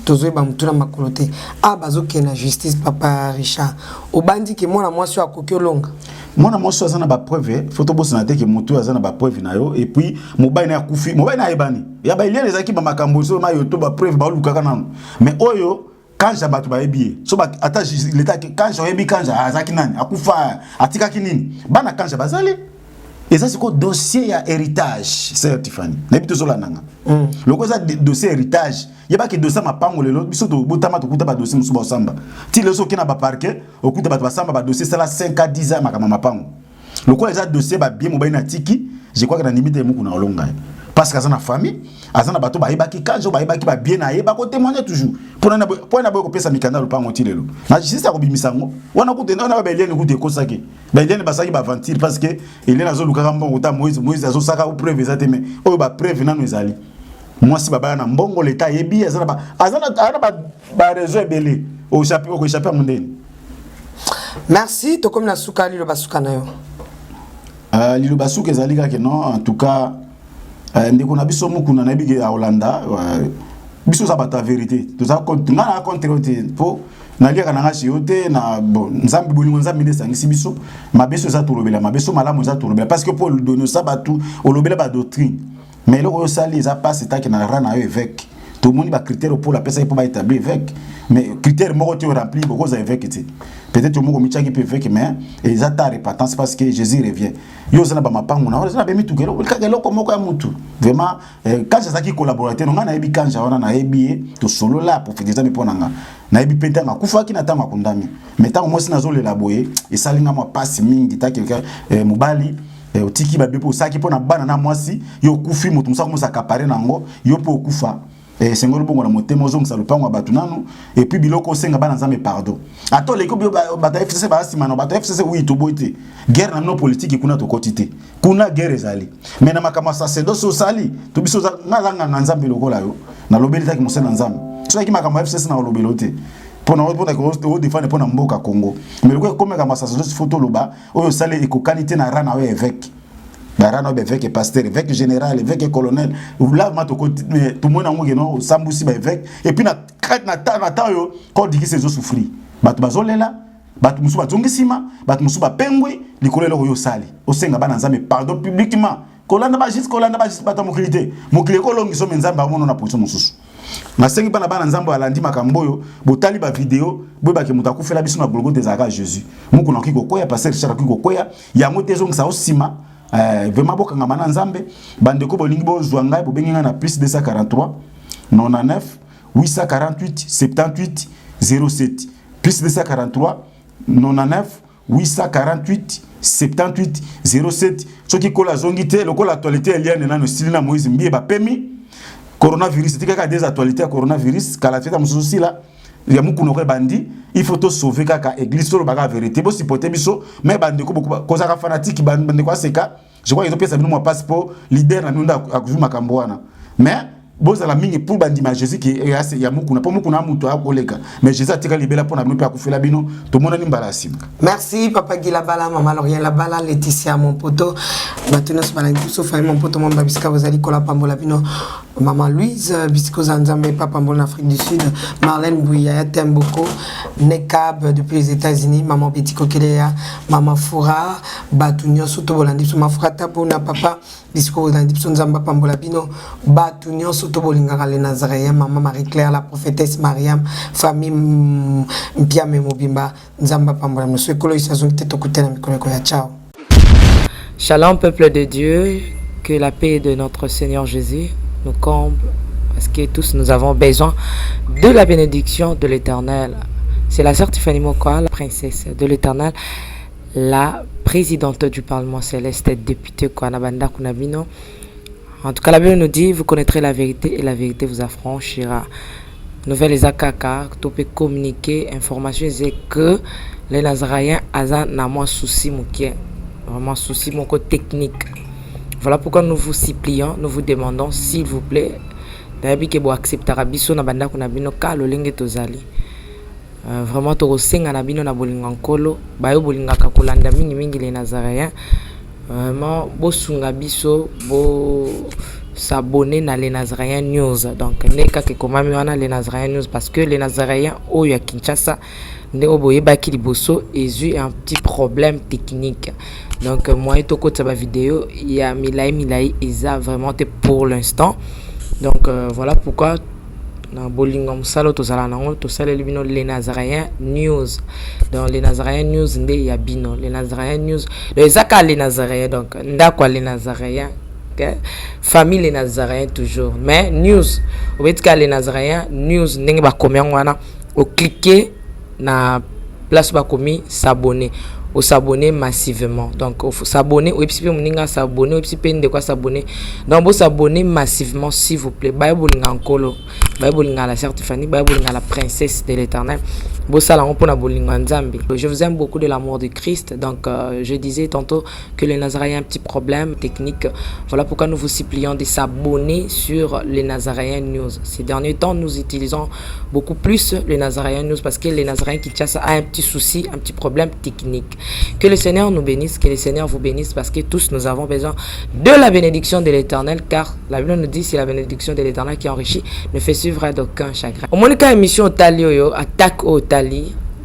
tozoe ba mutuna makolote aba zokene na justice papa Richard obandi ke mwana mwasi akoki olonga mwana mwasi azana ba preuve photo boss na te ke mutu azana ba preuve na yo et puis mobile na kufi mobile na ebani ya ba ilele zaki ba makambo so ma yo to ba preuve ba luka kana mais oyo kanja batu ba ebiye so ba ata l'état kanja ebi kanja azaki nani akufa atika kinini bana kanja bazali et ça c'est quoi dossier ya héritage c'est Tiffany na bitu zo la nanga le quoi ça dossier héritage yeba ki dossier mapango lelo biso to botama to kuta ba dossier musuba osamba ti leso kina ba parquet okuta ba samba ba dossier ça la 5 à 10 ans makama mapango le quoi ça dossier ba bien mobile na tiki je crois que na limite muku na olonga parce que azana famille azana bato ba yeba ki kanjo ba yeba ki ba bien na yeba ko témoigner toujours pour na ko pesa mikanda lo pango ti lelo na justice ko bimisango wana ko tena na ba eliane ko te kosaki ba eliane basaki ba aventure parce que eliane azo luka mbongo ta Moïse azo saka ou preuve za teme oyo ba preuve na no ezali moi si baba na mbongo l'état yebi azana ba réseau ebele au chapitre ko échapper mondeni merci to comme na suka lilo basuka na yo lilo basuka ezali ka que non en tout cas ndeko na biso mukuna na bige ya Hollanda biso za bata vérité to za na contre po na lia kana ngashi yote na bon nzambi bolingo nzambi nesangisi biso mabeso za turobela mabeso malamu za turobela parce que pour le donner ça batu olobela ba doctrine mais le ko sali za passe ta na rana évêque tout le monde ba critère pour la personne pour ba établir évêque mais critère moko te rempli beaucoup za évêque ti peut-être moko michaki peut évêque mais ils a ta repentance parce que Jésus revient yo zana ba mapango na zana be mitukelo kakelo ko moko ya mutu vraiment quand ça qui collaborateur ngana ebi kanja wana na ebi to solo la pour faire des amis ponanga na ebi petanga kufaki na tanga kundami mais tango mo sina zole la boye et salinga mo passe mingi ta quelqu'un mobali otiki ba bepo saki pona bana na mwasi yo kufi mutu musaka musa kapare nango yo po kufa sengolo bongo na motema ozongisa lupango batu nanu et puis biloko senga bana nzambe pardon ato leko bata FCC ba simana bata FCC oui to boite guerre na no politique kuna to kotite kuna guerre ezali mais na makama sacerdoce osali to biso nganga nzambe lokola yo na lobeli taki musena nzambe so ki makama FCC na lobelote pona ko défendre pona mboka Congo mais loko comme makama sacerdoce photo loba oyo sali ekokalité na rana we évêque barano évêque pasteur évêque général évêque colonel là mato tout le monde ngo no sambusi ba évêque et puis na ta yo ko diki sezo souffrir batu bazolela batu musuba zongisima batu musuba pengwe likolelo yo sali osenga bana nzambe pardon publiquement kolanda ba juste bata mokilité mokilé ko longi so nzambe amono na position mususu na sengi bana nzambe alandi makamboyo botali ba vidéo boyeba ke mutakufela biso na Golgotha ezaka Jésus muko na kiko koya pasteur Richard kiko koya yango tezo ngisa osima vraiment bokanga mana nzambe bandeko bolingi bozwa ngai bobenga na plus 243 99 848 78 07 plus 243 99 848 78 07 soki kola zongite lokola actualité eliane nano silina Moïse mbie ba pemi coronavirus tikaka des actualités ya coronavirus kala feta mususi la ya mukuno ko bandi il faut to sauver kaka église solo baka vérité bo supporter biso mais bandeko beaucoup koza ka fanatique bandeko aseka je crois ils ont pesa bino mo passeport leader na nunda akuzuma kambwana mais boza la mingi pour bandi ma Jésus qui est ya mukuna po mukuna muto akoleka mais Jésus atika libela pona bino pe akufela bino to mona ni mbala sim. Merci papa Gilabala maman Laurien Labala Laetitia mon poto batuna sbala sauf mon poto mon babiska vous allez kola pambola bino maman Louise bisiko zanzambe papa pambola en Afrique du Sud Marlène Bouya Temboko Nekab depuis les États-Unis maman Betty Kokelea maman Foura batunyo soto bolandi maman Foura tapona papa bisiko zanzambe nzamba pambola bino batunyo soto bolingaka les Nazaréens, maman Marie-Claire, la prophétesse Mariam, famille Mpiame Mobimba, Nzamba Pambora, monsieur Kolo Isazon Tetokutena Mikoleko ya ciao. Shalom peuple de Dieu, que la paix de notre Seigneur Jésus nous comble, parce que tous nous avons besoin de la bénédiction de l'Éternel. C'est la sœur Tiffany Mokoa, la princesse de l'Éternel, la présidente du Parlement céleste, députée Kwanabanda Kunabino. En tout cas, la Bible nous dit, vous connaîtrez la vérité et la vérité vous affranchira. Nouvelle Ezakaka, tu peux communiquer, information, c'est que les Nazaréens ont moins souci, vraiment souci, mon côté technique. Voilà pourquoi nous vous supplions, nous vous demandons, s'il vous plaît, d'ailleurs que vous acceptez Rabiso na banda kunabino ka lolenge tozali. Vraiment to senga na bino na bolinga nkolo, bayo bolinga ka kolanda mingi les Nazaréens. Vraiment bosunga biso bo s'abonner na les Nazaréens News. Donc neka ke komami wana les Nazaréens News parce que les Nazaréens oyo ya Kinshasa ne oboye baki liboso ezu un petit problème technique. Donc moi to ko tsaba vidéo il y a milai eza vraiment pour l'instant. Donc voilà pourquoi na bolinga musalo tozala nango tosala libino les Nazaréens News. Dans les Nazaréens News ndé ya bino les Nazaréens News les zaka les Nazaréens donc ndakwa les Nazaréens okay? Famille les Nazaréens toujours mais news obetika les Nazaréens News ndenge ba komya wana o cliquer na place ba komi s'abonner au s'abonner massivement donc il faut s'abonner au epipe moninga s'abonner au epipe de quoi s'abonner donc vous s'abonner massivement s'il vous plaît bible ngakolo bible ngala certifié bible ngala princesse de l'Éternel bo sala on pona bolinga nzambe. Je vous aime beaucoup de l'amour de Christ. Donc je disais tantôt que les Nazaréens ont un petit problème technique. Voilà pourquoi nous vous supplions de s'abonner sur les Nazaréens News. Ces derniers temps nous utilisons beaucoup plus les Nazaréens News parce que les Nazaréens Kinshasa a un petit souci, un petit problème technique. Que le Seigneur nous bénisse, que le Seigneur vous bénisse parce que tous nous avons besoin de la bénédiction de l'Éternel car la Bible nous dit c'est la bénédiction de l'Éternel qui enrichit ne fait suivre d'aucun chagrin. Au moins émission Talio attaque au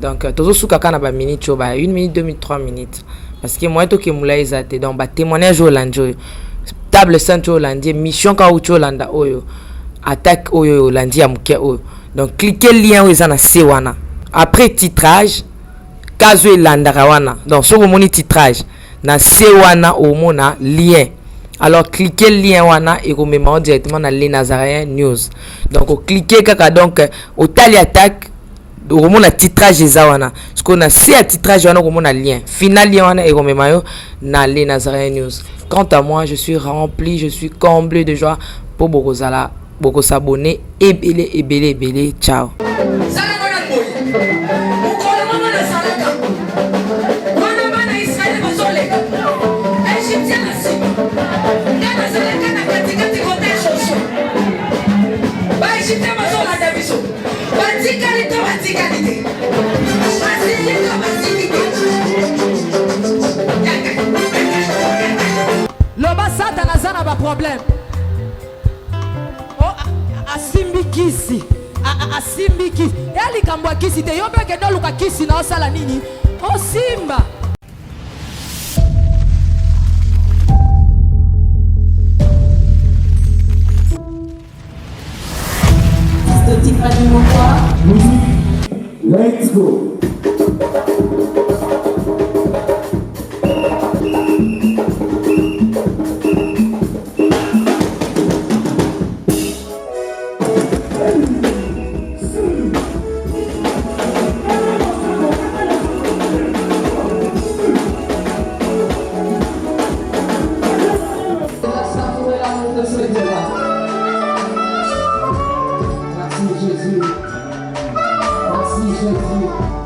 donc toujours sous kaka na ba minute cho ba 1 minute 2 minutes 3 minutes parce que moi to ke mula ezate donc ba témoignage au lanjo table centre au lundi mission ka ucho landa oyo attaque oyo lundi ya muke oyo donc cliquez lien oyo na sewana après titrage kazo landa rawana donc so moni titrage na sewana au mona lien. Alors cliquez le lien wana et vous mettez directement dans les Nazaréens News. Donc cliquez kaka donc au tali attaque au moment la titrage ezawana ce qu'on a c'est à titrage wana au moment le lien final lien wana et vous mettez dans les Nazaréens News. Quant à moi, je suis rempli, je suis comblé de joie pour Bokozala, beaucoup s'abonner et belé, ciao. Loba Satana ba problème. Oh asimbi kisi. Asimbi kisi. Yali kambwa kisi te yobe ke do luka kisi na osala nini? Oh simba. Let's go. Merci Jésus. Merci Jésus.